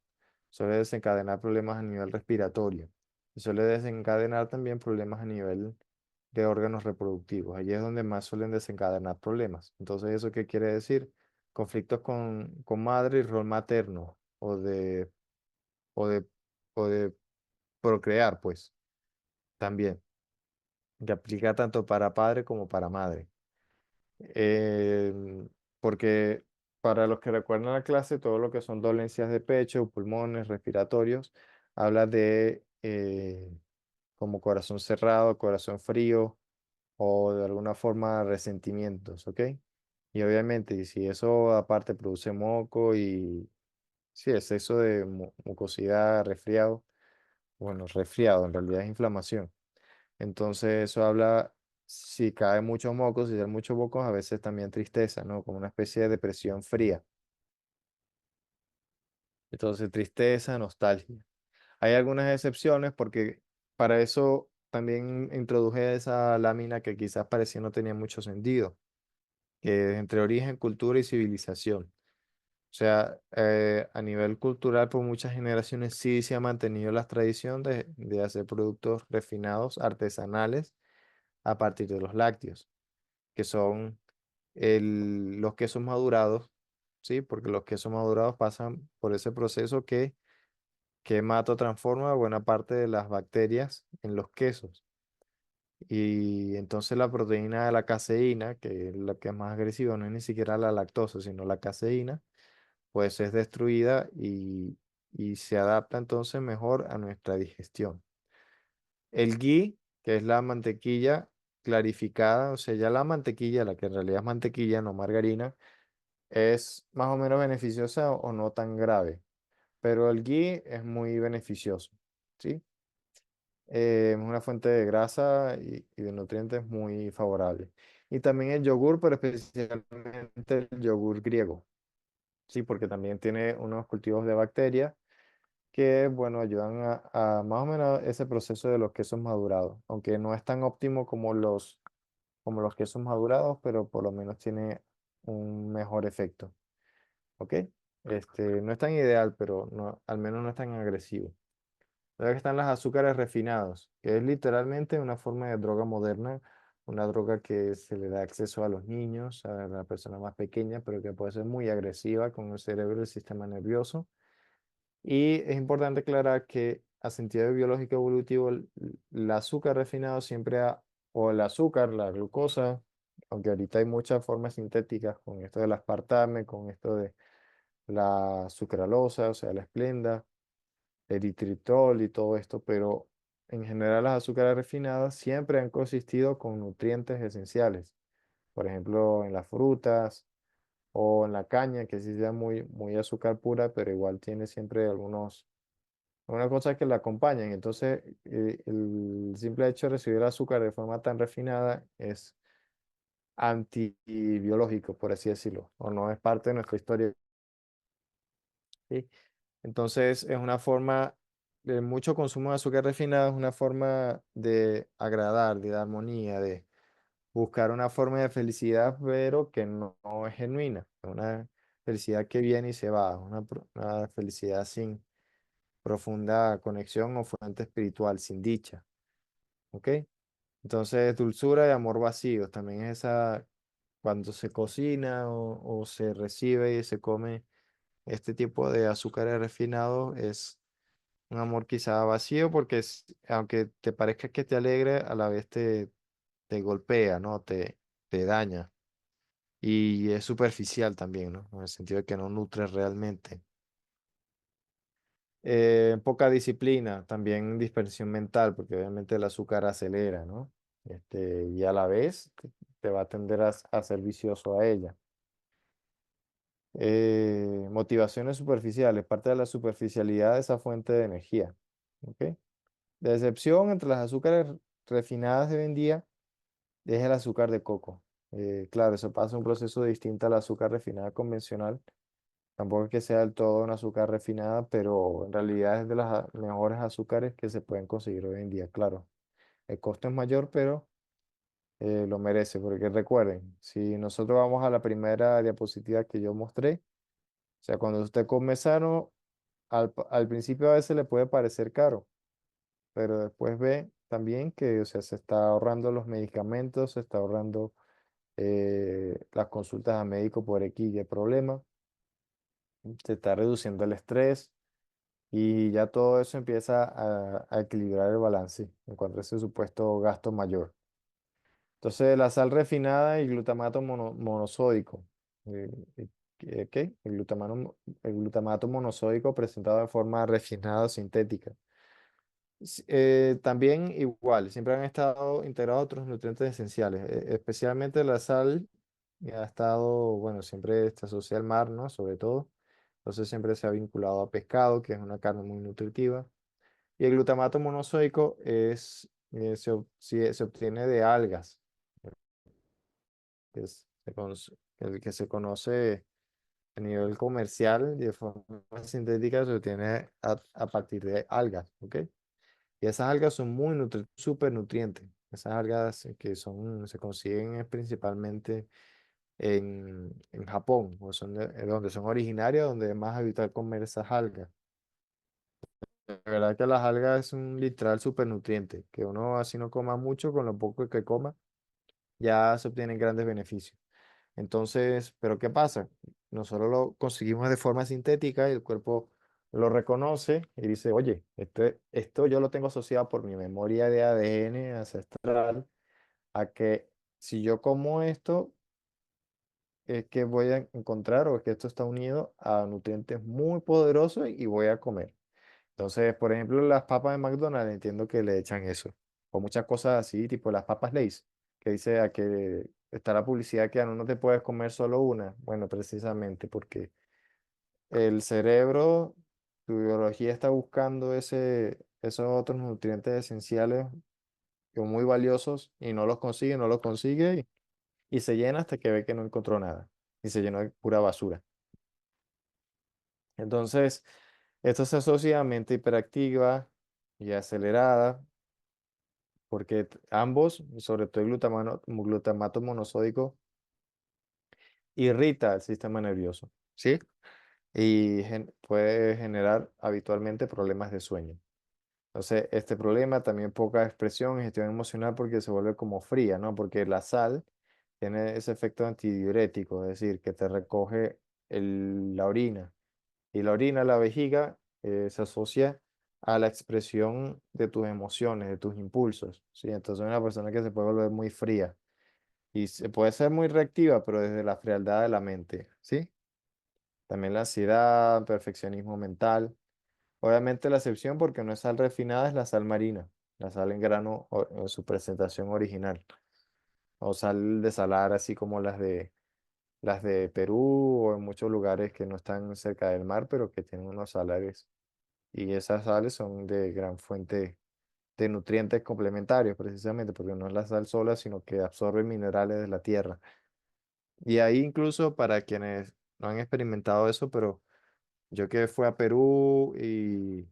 Speaker 1: suele desencadenar problemas a nivel respiratorio, y suele desencadenar también problemas a nivel de órganos reproductivos. Allí es donde más suelen desencadenar problemas. Entonces, ¿eso qué quiere decir? Conflictos con madre y rol materno o de, o de procrear, pues, también, que aplica tanto para padre como para madre. Porque para los que recuerdan la clase, todo lo que son dolencias de pecho, pulmones, respiratorios, habla de como corazón cerrado, corazón frío o de alguna forma resentimientos, ¿ok? Y obviamente, y si eso aparte produce moco y sí, exceso de mucosidad, resfriado, bueno, resfriado en realidad es inflamación. Entonces eso habla, si cae muchos mocos, si hay muchos mocos, a veces también tristeza, ¿no? Como una especie de depresión fría. Entonces tristeza, nostalgia. Hay algunas excepciones porque para eso también introduje esa lámina que quizás parecía no tenía mucho sentido, que es entre origen, cultura y civilización. O sea, a nivel cultural, por muchas generaciones sí se ha mantenido la tradición de hacer productos refinados, artesanales, a partir de los lácteos, que son los quesos madurados, ¿sí? Porque los quesos madurados pasan por ese proceso que mata o transforma buena parte de las bacterias en los quesos. Y entonces la proteína de la caseína, que es la que es más agresiva, no es ni siquiera la lactosa, sino la caseína, pues es destruida y se adapta entonces mejor a nuestra digestión. El ghee, que es la mantequilla clarificada, o sea, ya la mantequilla, la que en realidad es mantequilla, no margarina, es más o menos beneficiosa o no tan grave, pero el ghee es muy beneficioso, ¿sí? Es una fuente de grasa y de nutrientes muy favorable. Y también el yogur, pero especialmente el yogur griego, ¿sí? Porque también tiene unos cultivos de bacterias que, bueno, ayudan a más o menos ese proceso de los quesos madurados, aunque no es tan óptimo como los quesos madurados, pero por lo menos tiene un mejor efecto, ¿ok? No es tan ideal, pero no, al menos no es tan agresivo. Luego están los azúcares refinados, que es literalmente una forma de droga moderna, una droga que se le da acceso a los niños, a la persona más pequeña, pero que puede ser muy agresiva con el cerebro y el sistema nervioso. Y es importante aclarar que a sentido biológico evolutivo, el azúcar refinado siempre o el azúcar, la glucosa, aunque ahorita hay muchas formas sintéticas con esto del aspartame, con esto de la sucralosa, o sea, la esplenda, eritritol y todo esto, pero en general las azúcares refinadas siempre han consistido con nutrientes esenciales. Por ejemplo, en las frutas o en la caña, que sí sea muy azúcar pura, pero igual tiene siempre algunas cosas que la acompañan. Entonces, el simple hecho de recibir azúcar de forma tan refinada es antibiológico, por así decirlo, o no es parte de nuestra historia. ¿Sí? Entonces, es una forma de mucho consumo de azúcar refinado, es una forma de agradar, de dar armonía, de buscar una forma de felicidad, pero que no es genuina, es una felicidad que viene y se va, una felicidad sin profunda conexión o fuente espiritual, sin dicha, ¿ok? Entonces, dulzura y amor vacío, también es esa, cuando se cocina o se recibe y se come este tipo de azúcares refinados, es un amor quizá vacío porque aunque te parezca que te alegre, a la vez te golpea, ¿no? Te daña. Y es superficial también, ¿no? En el sentido de que no nutre realmente. Poca disciplina, también dispersión mental, porque obviamente el azúcar acelera, ¿no? Y a la vez te va a tender a ser vicioso a ella. Motivaciones superficiales, parte de la superficialidad de esa fuente de energía. ¿Ok? La excepción entre las azúcares refinadas de hoy en día es el azúcar de coco. Claro, eso pasa un proceso distinto al azúcar refinada convencional. Tampoco es que sea del todo una azúcar refinada, pero en realidad es de las mejores azúcares que se pueden conseguir hoy en día. Claro, el costo es mayor, pero lo merece, porque recuerden, si nosotros vamos a la primera diapositiva que yo mostré, o sea, cuando usted come sano, al principio a veces le puede parecer caro, pero después ve también que, o sea, se está ahorrando los medicamentos, se está ahorrando las consultas a médico por X y problema, se está reduciendo el estrés y ya todo eso empieza a equilibrar el balance en cuanto a ese supuesto gasto mayor. Entonces, la sal refinada y glutamato monosódico. eh, ¿Qué? El glutamato monosódico presentado en forma refinada o sintética. También igual, siempre han estado integrados otros nutrientes esenciales, especialmente la sal ha estado, bueno, siempre se asocia al mar, ¿no? Sobre todo. Entonces siempre se ha vinculado a pescado, que es una carne muy nutritiva. Y el glutamato monosódico se obtiene de algas, el que se conoce a nivel comercial y de forma sintética se obtiene a partir de algas, ¿ok? Y esas algas son muy súper nutrientes. Esas algas se consiguen principalmente en Japón, o son donde son originarias, donde es más habitual comer esas algas. La verdad que las algas es un literal supernutriente, que uno así no coma mucho, con lo poco que coma, ya se obtienen grandes beneficios. Entonces, ¿pero qué pasa? Nosotros lo conseguimos de forma sintética y el cuerpo lo reconoce y dice, oye, esto yo lo tengo asociado por mi memoria de ADN ancestral a que si yo como esto, es que voy a encontrar o es que esto está unido a nutrientes muy poderosos y voy a comer. Entonces, por ejemplo, las papas de McDonald's entiendo que le echan eso. O muchas cosas así, tipo las papas Lay's, que dice a que está la publicidad que no te puedes comer solo una. Bueno, precisamente porque el cerebro, tu biología está buscando esos otros nutrientes esenciales que son muy valiosos y no los consigue, no los consigue y se llena hasta que ve que no encontró nada y se llenó de pura basura. Entonces, esto se asocia a mente hiperactiva y acelerada porque ambos, sobre todo el glutamato monosódico, irrita el sistema nervioso, ¿sí? Y puede generar habitualmente problemas de sueño. Entonces, este problema, también poca expresión y gestión emocional porque se vuelve como fría, ¿no? Porque la sal tiene ese efecto antidiurético, es decir, que te recoge la orina. Y la orina, la vejiga, se asocia a la expresión de tus emociones, de tus impulsos, ¿sí? Entonces, una persona que se puede volver muy fría y se puede ser muy reactiva, pero desde la frialdad de la mente, ¿sí? También la ansiedad, perfeccionismo mental. Obviamente la excepción, porque no es sal refinada, es la sal marina, la sal en grano en su presentación original, o sal de salar, así como las de Perú o en muchos lugares que no están cerca del mar, pero que tienen unos salares. Y esas sales son de gran fuente de nutrientes complementarios, precisamente, porque no es la sal sola, sino que absorbe minerales de la tierra. Y ahí incluso para quienes no han experimentado eso, pero yo que fui a Perú y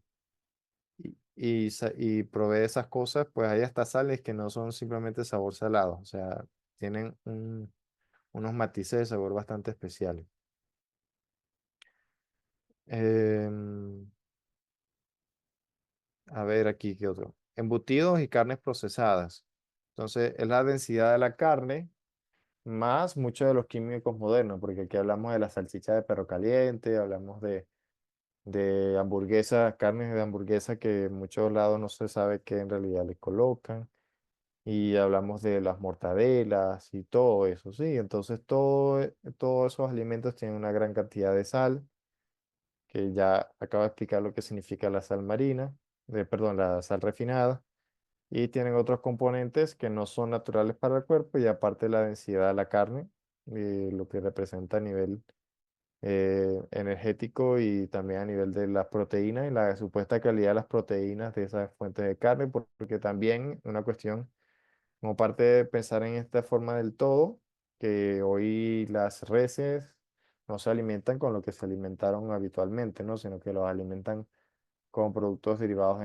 Speaker 1: probé esas cosas, pues hay hasta sales que no son simplemente sabor salado, o sea, tienen unos matices de sabor bastante especiales. Em, a ver aquí, ¿qué otro? Embutidos y carnes procesadas. Entonces, es la densidad de la carne más muchos de los químicos modernos, porque aquí hablamos de la salchicha de perro caliente, hablamos de hamburguesas, carnes de hamburguesa que en muchos lados no se sabe qué en realidad le colocan. Y hablamos de las mortadelas y todo eso, ¿sí? Entonces, todos esos alimentos tienen una gran cantidad de sal, que ya acabo de explicar lo que significa la sal marina, perdón, la sal refinada, y tienen otros componentes que no son naturales para el cuerpo, y aparte la densidad de la carne, lo que representa a nivel energético y también a nivel de las proteínas y la supuesta calidad de las proteínas de esas fuentes de carne, porque también una cuestión como parte de pensar en esta forma del todo, que hoy las reses no se alimentan con lo que se alimentaron habitualmente, ¿no? Sino que los alimentan con productos derivados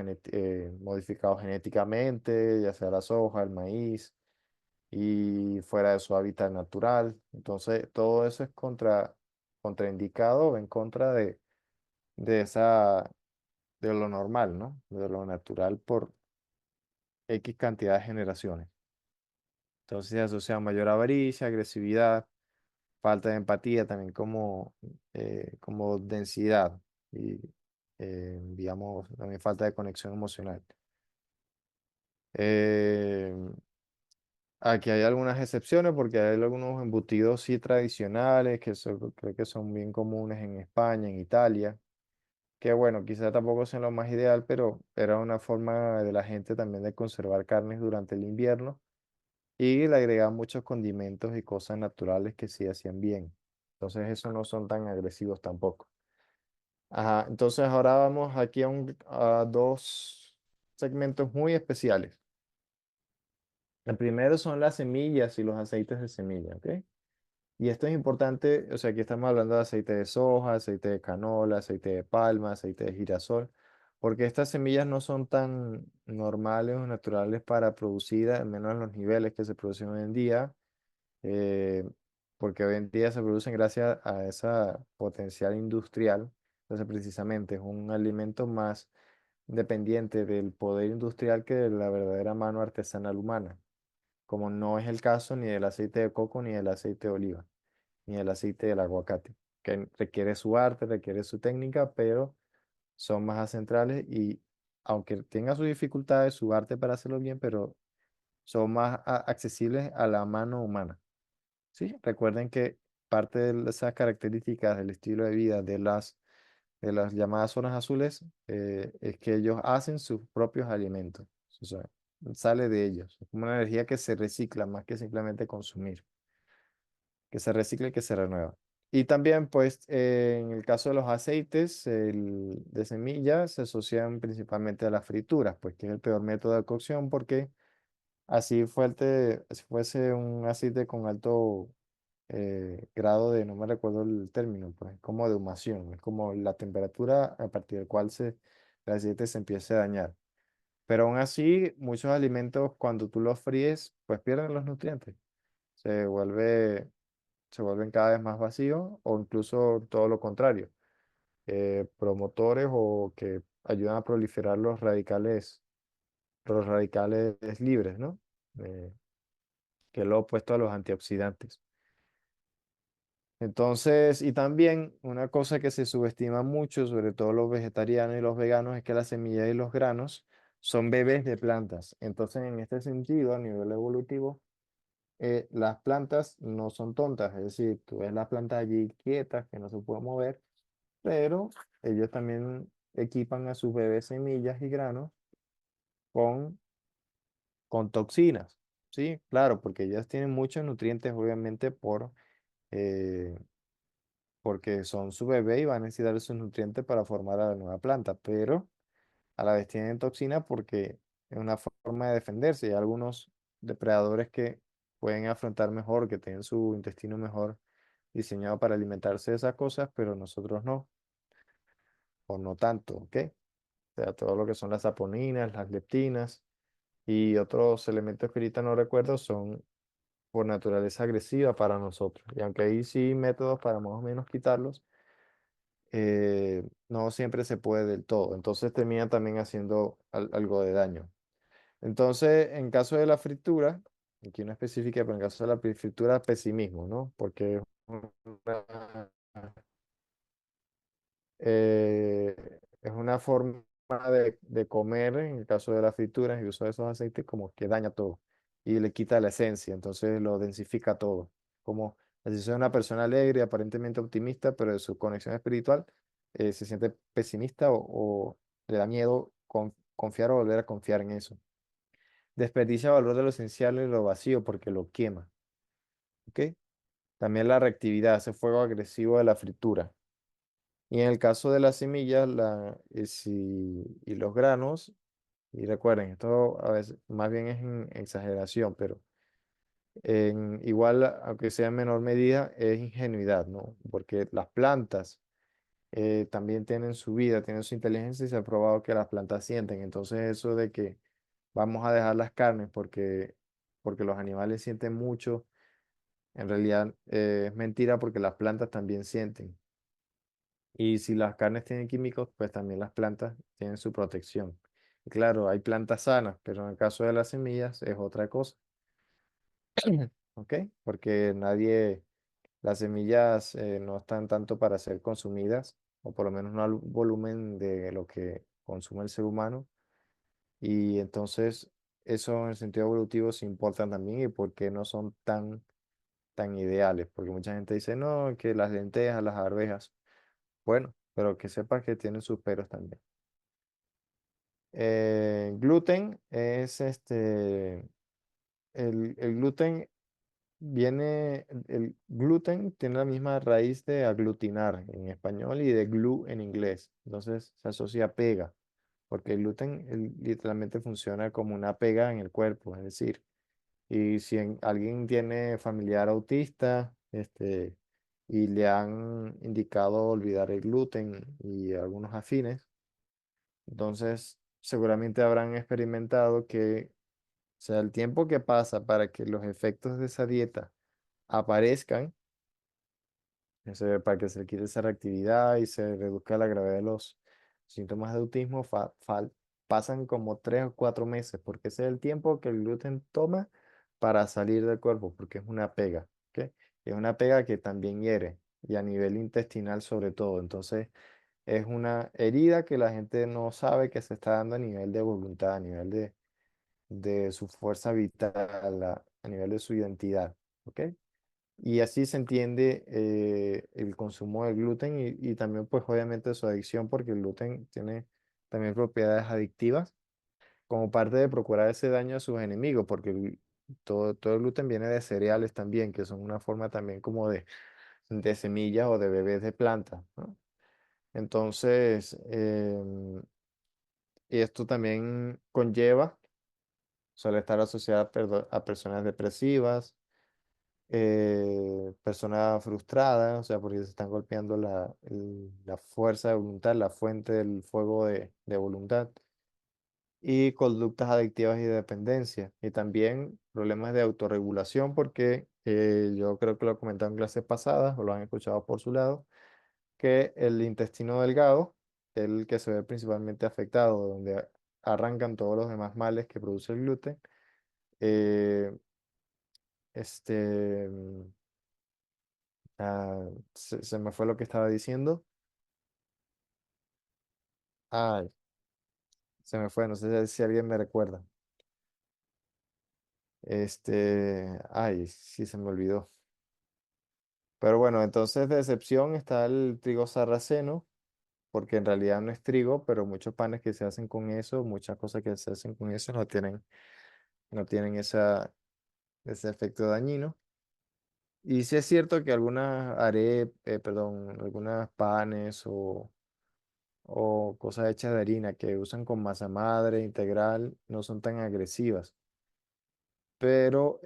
Speaker 1: modificados genéticamente, ya sea la soja, el maíz, y fuera de su hábitat natural. Entonces, todo eso es contraindicado o en contra de esa, de lo normal, ¿no? De lo natural X cantidad de generaciones. Entonces se asocia a mayor avaricia, agresividad, falta de empatía, también como densidad y, digamos, también falta de conexión emocional. Eh, Aquí hay algunas excepciones porque hay algunos embutidos sí tradicionales creo que son bien comunes en España, en Italia, que bueno, quizá tampoco son lo más ideal, pero era una forma de la gente también de conservar carnes durante el invierno y le agregaban muchos condimentos y cosas naturales que sí hacían bien. Entonces esos no son tan agresivos tampoco. Ajá, entonces ahora vamos aquí a dos segmentos muy especiales. El primero son las semillas y los aceites de semilla, ¿ok? Y esto es importante, o sea, aquí estamos hablando de aceite de soja, aceite de canola, aceite de palma, aceite de girasol, porque estas semillas no son tan normales o naturales para producir, al menos en los niveles que se producen hoy en día, eh, porque hoy en día se producen gracias a esa potencial industrial. Entonces, precisamente es un alimento más dependiente del poder industrial que de la verdadera mano artesanal humana, como no es el caso ni del aceite de coco ni del aceite de oliva ni el aceite del aguacate, que requiere su arte, requiere su técnica, pero son más ancestrales y aunque tenga sus dificultades, su arte para hacerlo bien, pero son más accesibles a la mano humana. ¿Sí? Recuerden que parte de esas características del estilo de vida de las llamadas zonas azules es que ellos hacen sus propios alimentos. O sea, sale de ellos. Es como una energía que se recicla más que simplemente consumir, que se recicla y que se renueva. Y también, pues, en el caso de los aceites de semillas, se asocian principalmente a las frituras, pues, que es el peor método de cocción, porque si fuese un aceite con alto grado de, no me recuerdo el término, pues, como de humación, es como la temperatura a partir del cual el aceite se empieza a dañar. Pero aún así, muchos alimentos, cuando tú los fríes, pues pierden los nutrientes. Se vuelve se vuelven cada vez más vacíos o incluso todo lo contrario, promotores o que ayudan a proliferar los radicales libres, ¿no? Eh, que es lo opuesto a los antioxidantes. Entonces, y también una cosa que se subestima mucho, sobre todo los vegetarianos y los veganos, es que las semillas y los granos son bebés de plantas. Entonces, en este sentido, a nivel evolutivo, las plantas no son tontas, es decir, tú ves las plantas allí quietas que no se pueden mover, pero ellos también equipan a sus bebés semillas y granos con, con toxinas, ¿sí? Claro, porque ellas tienen muchos nutrientes, obviamente, eh, porque son su bebé y van a necesitar esos nutrientes para formar a la nueva planta, pero a la vez tienen toxinas porque es una forma de defenderse. Hay algunos depredadores que pueden afrontar mejor, que tienen su intestino mejor diseñado para alimentarse de esas cosas, pero nosotros no, o no tanto, ¿ok? O sea, todo lo que son las saponinas, las leptinas y otros elementos que ahorita no recuerdo son por naturaleza agresiva para nosotros. Y aunque hay sí métodos para más o menos quitarlos, no siempre se puede del todo. Entonces termina también haciendo algo de daño. Entonces, en caso de la fritura, aquí no especifica, pero en caso de la fritura, pesimismo, ¿no? Porque una, es una forma de comer, en el caso de las frituras y uso de esos aceites, como que daña todo y le quita la esencia, entonces lo densifica todo. Como si soy una persona alegre, aparentemente optimista, pero de su conexión espiritual se siente pesimista o le da miedo confiar o volver a confiar en eso. Desperdicia valor de lo esencial y lo vacío porque lo quema. ¿Ok? También la reactividad, ese fuego agresivo de la fritura. Y en el caso de las semillas y los granos, y recuerden, esto a veces más bien es en exageración, pero igual, aunque sea en menor medida, es ingenuidad, ¿no? Porque las plantas también tienen su vida, tienen su inteligencia y se ha probado que las plantas sienten. Entonces eso de que vamos a dejar las carnes porque los animales sienten mucho, en realidad es mentira porque las plantas también sienten. Y si las carnes tienen químicos, pues también las plantas tienen su protección. Claro, hay plantas sanas, pero en el caso de las semillas es otra cosa, ¿ok? Porque las semillas no están tanto para ser consumidas, o por lo menos no al volumen de lo que consume el ser humano. Y entonces eso en el sentido evolutivo se importa también y por qué no son tan ideales, porque mucha gente dice, no, que las lentejas, las arvejas, bueno, pero que sepas que tienen sus peros también. Gluten es el gluten el gluten tiene la misma raíz de aglutinar en español y de glue en inglés, entonces se asocia a pega, porque el gluten literalmente funciona como una pega en el cuerpo, es decir, y si alguien tiene familiar autista, y le han indicado olvidar el gluten y algunos afines, entonces seguramente habrán experimentado que, o sea, el tiempo que pasa para que los efectos de esa dieta aparezcan, para que se le quite esa reactividad y se reduzca la gravedad de los síntomas de autismo, pasan como 3 o 4 meses, porque ese es el tiempo que el gluten toma para salir del cuerpo, porque es una pega, ¿ok? Es una pega que también hiere, y a nivel intestinal sobre todo. Entonces, es una herida que la gente no sabe que se está dando a nivel de voluntad, a nivel de su fuerza vital, a nivel de su identidad, ¿ok? Y así se entiende el consumo del gluten y también pues obviamente su adicción porque el gluten tiene también propiedades adictivas como parte de procurar ese daño a sus enemigos porque todo el gluten viene de cereales también que son una forma también como de semillas o de bebés de planta, ¿no? Entonces, esto también conlleva, suele estar asociada a personas depresivas, personas frustradas, o sea, porque se están golpeando la fuerza de voluntad, la fuente del fuego de voluntad, y conductas adictivas y de dependencia, y también problemas de autorregulación, porque yo creo que lo he comentado en clases pasadas, o lo han escuchado por su lado, que el intestino delgado es el que se ve principalmente afectado, donde arrancan todos los demás males que produce el gluten. eh, este... se me fue lo que estaba diciendo. Ay, se me fue, no sé si alguien me recuerda. Ay, sí se me olvidó. Pero bueno, entonces de excepción está el trigo sarraceno, porque en realidad no es trigo, pero muchos panes que se hacen con eso, muchas cosas que se hacen con eso no tienen ese efecto dañino. Y sí es cierto que algunas panes o cosas hechas de harina que usan con masa madre integral no son tan agresivas, pero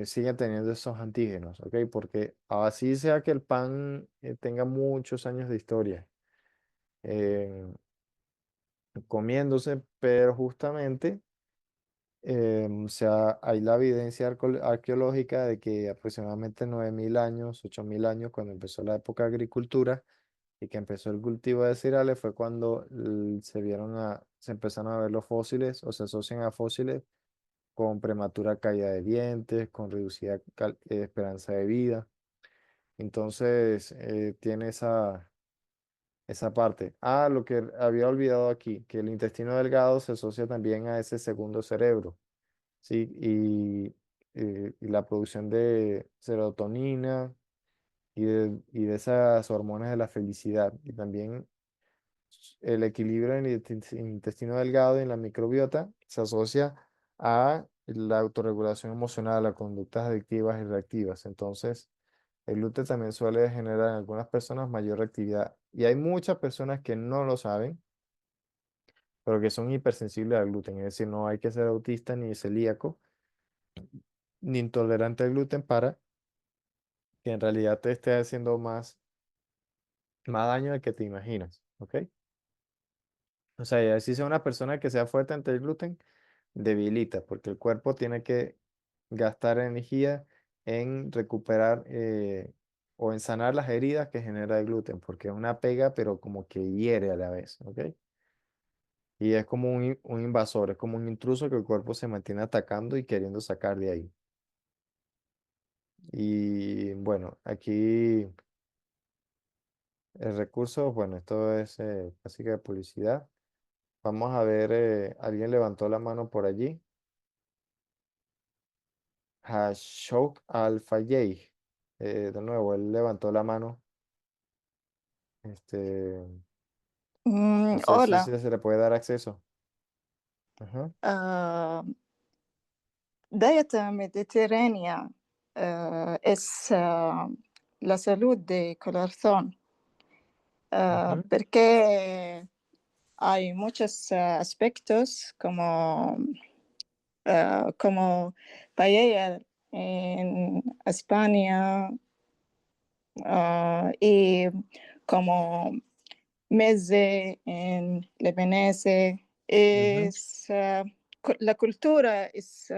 Speaker 1: siguen teniendo esos antígenos, ¿ok? Porque así sea que el pan tenga muchos años de historia eh, comiéndose, pero justamente hay la evidencia arqueológica de que aproximadamente 9.000 años, 8.000 años, cuando empezó la época de agricultura, y que empezó el cultivo de cereales fue cuando se empezaron a ver los fósiles o se asocian a fósiles con prematura caída de dientes, con reducida esperanza de vida. Entonces, tiene esa parte. Ah, lo que había olvidado aquí, que el intestino delgado se asocia también a ese segundo cerebro, ¿sí? Y la producción de serotonina y de esas hormonas de la felicidad. Y también el equilibrio en el intestino delgado y en la microbiota se asocia a la autorregulación emocional, a conductas adictivas y reactivas. Entonces, el gluten también suele generar en algunas personas mayor reactividad. Y hay muchas personas que no lo saben, pero que son hipersensibles al gluten. Es decir, no hay que ser autista ni celíaco, ni intolerante al gluten para que en realidad te esté haciendo más daño del que te imaginas. ¿Ok? O sea, ya si sea una persona que sea fuerte ante el gluten, debilita, porque el cuerpo tiene que gastar energía en recuperar o en sanar las heridas que genera el gluten, porque es una pega, pero como que hiere a la vez, ¿ok? Y es como un invasor, es como un intruso que el cuerpo se mantiene atacando y queriendo sacar de ahí. Y bueno, aquí el recurso, bueno, esto es casi que de publicidad. Vamos a ver, alguien levantó la mano por allí. Hashok Al-Fayeh. De nuevo, él levantó la mano. Este, no sé si
Speaker 2: Hola.
Speaker 1: se le puede dar acceso. Ajá,
Speaker 2: آه، dieta mediterránea es la salud de corazón,
Speaker 1: ujú,
Speaker 2: porque hay muchos aspectos como paella en España y como meze en lebanese.
Speaker 1: ujú,
Speaker 2: La cultura es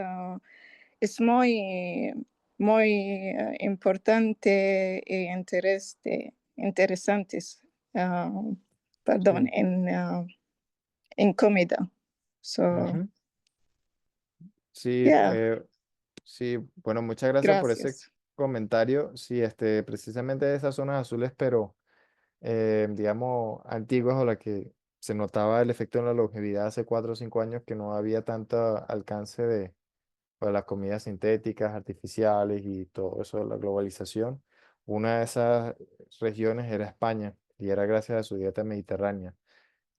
Speaker 2: muy importante e interesantes, ah, perdón,
Speaker 1: sí,
Speaker 2: en comida. So,
Speaker 1: ujú. Sí,
Speaker 2: yeah,
Speaker 1: sí, bueno, muchas gracias por ese
Speaker 2: gracias.
Speaker 1: comentario. Sí, precisamente de esas zonas azules, pero digamos, antiguas o la que se notaba el efecto en la longevidad hace 4 o 5 años que no había tanto alcance de pues, las comidas sintéticas, artificiales y todo eso de la globalización. Una de esas regiones era España y era gracias a su dieta mediterránea.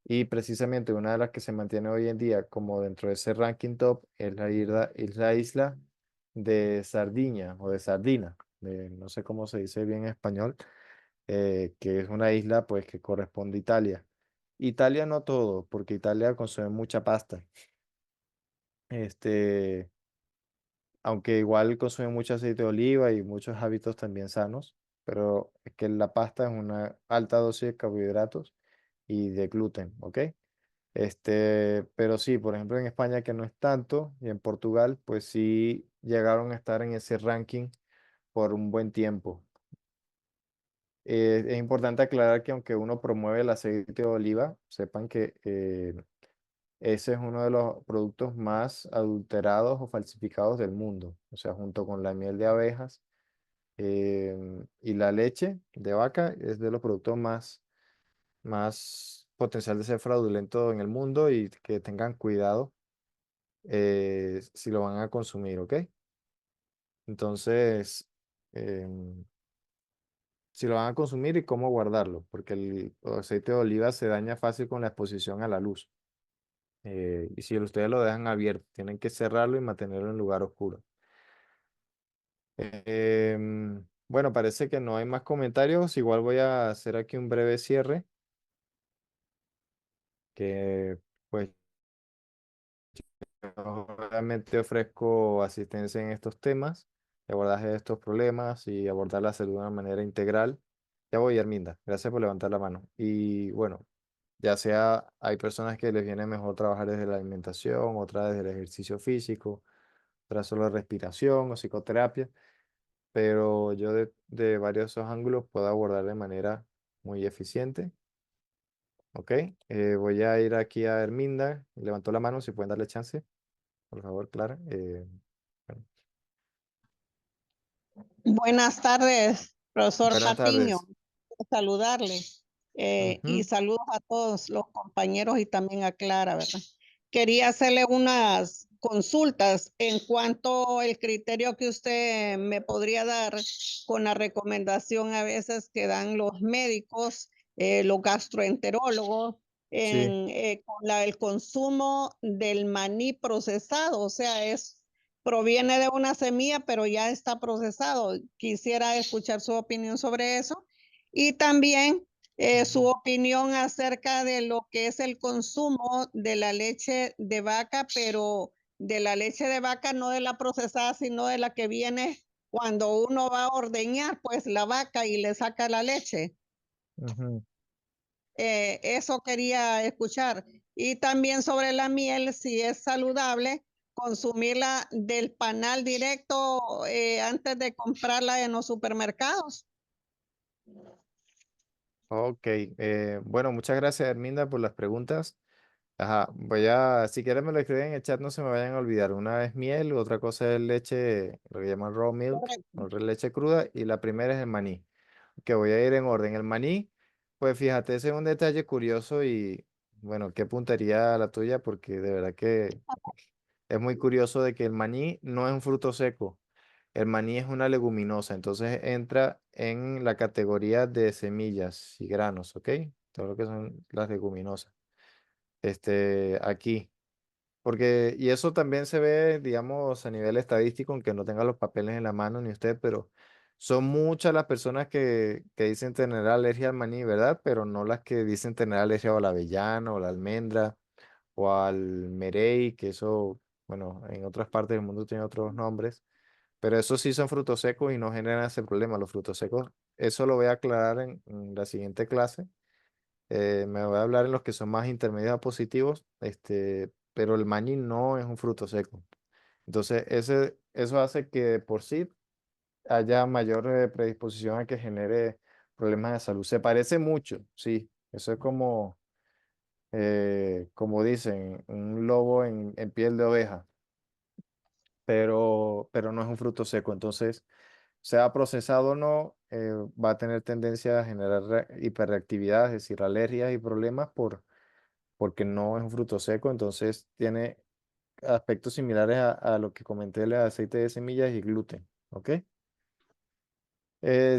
Speaker 1: Y precisamente una de las que se mantiene hoy en día como dentro de ese ranking top es la isla de Sardiña o de Sardina, no sé cómo se dice bien en español, que es una isla pues que corresponde a Italia. Italia no todo, porque Italia consume mucha pasta. Este, aunque igual consume mucho aceite de oliva y muchos hábitos también sanos, pero es que la pasta es una alta dosis de carbohidratos y de gluten, ¿ok? Pero sí, por ejemplo, en España que no es tanto, y en Portugal, pues sí llegaron a estar en ese ranking por un buen tiempo. Es importante aclarar que aunque uno promueve el aceite de oliva, sepan que ese es uno de los productos más adulterados o falsificados del mundo. O sea, junto con la miel de abejas y la leche de vaca, es de los productos más potencial de ser fraudulento en el mundo y que tengan cuidado si lo van a consumir, ¿ok? Entonces, em, si lo van a consumir y cómo guardarlo, porque el aceite de oliva se daña fácil con la exposición a la luz. Y si ustedes lo dejan abierto, tienen que cerrarlo y mantenerlo en lugar oscuro. Bueno, parece que no hay más comentarios. Igual voy a hacer aquí un breve cierre, que pues obviamente ofrezco asistencia en estos temas, de abordaje de estos problemas y abordar la salud de una manera integral. Ya voy, Arminda. Gracias por levantar la mano. Y bueno, ya sea hay personas que les viene mejor trabajar desde la alimentación, otras desde el ejercicio físico, otras solo respiración o psicoterapia, pero yo de varios de esos ángulos puedo abordar de manera muy eficiente. ¿Ok? Voy a ir aquí a Herminda. Levantó la mano, si pueden darle chance, por favor, Clara. Bueno,
Speaker 3: Buenas tardes, profesor
Speaker 1: buenas
Speaker 3: Patiño.
Speaker 1: tardes.
Speaker 3: Saludarle y
Speaker 1: Ujú,
Speaker 3: saludos a todos los compañeros y también a Clara, ¿verdad? Quería hacerle unas consultas en cuanto al criterio que usted me podría dar con la recomendación a veces que dan los médicos, los gastroenterólogos,
Speaker 1: sí.
Speaker 3: con el consumo del maní procesado, o sea, proviene de una semilla, pero ya está procesado. Quisiera escuchar su opinión sobre eso y también su opinión acerca de lo que es el consumo de la leche de vaca, pero de la leche de vaca no de la procesada, sino de la que viene cuando uno va a ordeñar, pues la vaca y le saca la leche.
Speaker 1: Ujú.
Speaker 3: Eso quería escuchar. Y también sobre la miel, si es saludable consumirla del panal directo antes de comprarla en los supermercados.
Speaker 1: Ok. Bueno, muchas gracias, Herminda, por las preguntas. Ajá, si quieren me lo escriben en el chat, no se me vayan a olvidar. Una es miel, otra cosa es leche, lo que llaman raw milk,
Speaker 3: Correcto.
Speaker 1: otra es leche cruda, y la primera es el maní. Que voy a ir en orden. El maní, pues fíjate, ese es un detalle curioso y bueno, qué puntería la tuya, porque de verdad que es muy curioso de que el maní no es un fruto seco. El maní es una leguminosa, entonces entra en la categoría de semillas y granos, ¿ok? Todo lo que son las leguminosas. Aquí. Porque, y eso también se ve, digamos, a nivel estadístico, aunque no tenga los papeles en la mano ni usted, pero son muchas las personas que dicen tener alergia al maní, ¿verdad? Pero no las que dicen tener alergia a la avellana o la almendra o al merey, que eso, bueno, en otras partes del mundo tiene otros nombres, pero esos sí son frutos secos y no generan ese problema. Los frutos secos, eso lo voy a aclarar en la siguiente clase. Me voy a hablar en los que son más intermedios a positivos, pero el maní no es un fruto seco. Entonces, eso hace que de por sí haya mayor predisposición a que genere problemas de salud. Se parece mucho, sí. Eso es como dicen, un lobo en piel de oveja, pero no es un fruto seco. Entonces, sea procesado o no, va a tener tendencia a generar hiperreactividad, es decir, alergias y problemas porque no es un fruto seco, entonces tiene aspectos similares a lo que comenté del aceite de semillas y gluten, ¿ok?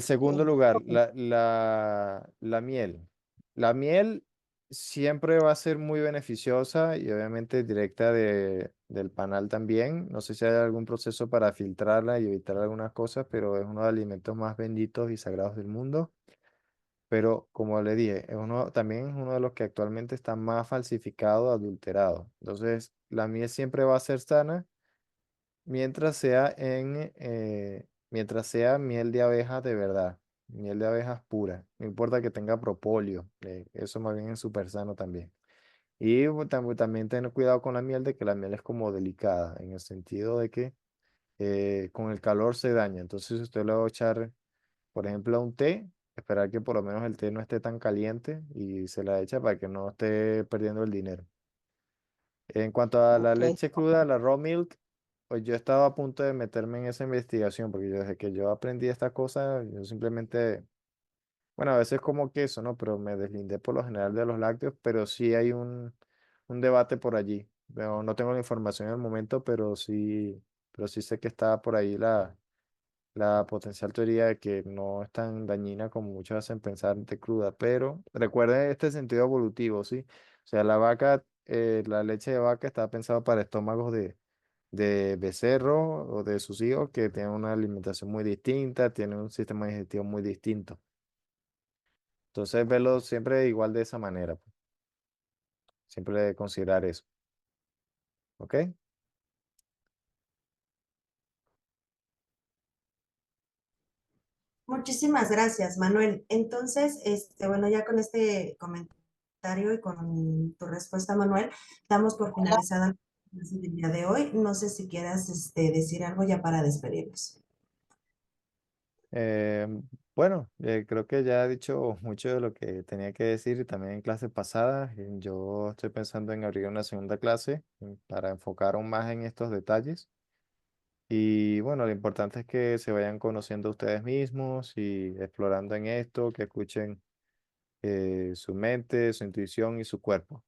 Speaker 1: Segundo
Speaker 3: Sí,
Speaker 1: lugar,
Speaker 3: ok.
Speaker 1: la miel. La miel siempre va a ser muy beneficiosa y obviamente directa del panal también. No sé si hay algún proceso para filtrarla y evitar algunas cosas, pero es uno de los alimentos más benditos y sagrados del mundo. Pero como le dije, también es uno de los que actualmente está más falsificado, adulterado. Entonces, la miel siempre va a ser sana mientras sea miel de abeja de verdad, miel de abejas pura. No importa que tenga propóleo, eso más bien es súper sano también. Y también tener cuidado con la miel, de que la miel es como delicada, en el sentido de que con el calor se daña. Entonces, si usted le va a echar, por ejemplo, a un té, esperar que por lo menos el té no esté tan caliente y se la echa para que no esté perdiendo el dinero. En cuanto a la
Speaker 3: Ok.
Speaker 1: leche cruda, la raw milk, pues yo estaba a punto de meterme en esa investigación, porque desde que yo aprendí esta cosa, yo simplemente, bueno, a veces como queso, ¿no? Pero me deslindé por lo general de los lácteos, pero sí hay un debate por allí. Pero no tengo la información en el momento, pero sí sé que está por ahí la potencial teoría de que no es tan dañina como muchos hacen pensar de cruda, pero recuerden este sentido evolutivo, ¿sí? O sea, la leche de vaca está pensada para estómagos de becerro o de sus hijos que tienen una alimentación muy distinta, tienen un sistema digestivo muy distinto. Entonces, verlo siempre igual de esa manera, pues. Siempre considerar eso, ¿ok?
Speaker 4: Muchísimas gracias, Manuel. Entonces, bueno, ya con este comentario y con tu respuesta, Manuel, damos por finalizada la clase del día de hoy. No sé si quieras decir algo ya para despedirnos.
Speaker 1: Eh, bueno, creo que ya he dicho mucho de lo que tenía que decir también en clases pasadas. Yo estoy pensando en abrir una segunda clase para enfocar aún más en estos detalles. Y bueno, lo importante es que se vayan conociendo ustedes mismos y explorando en esto, que escuchen su mente, su intuición y su cuerpo.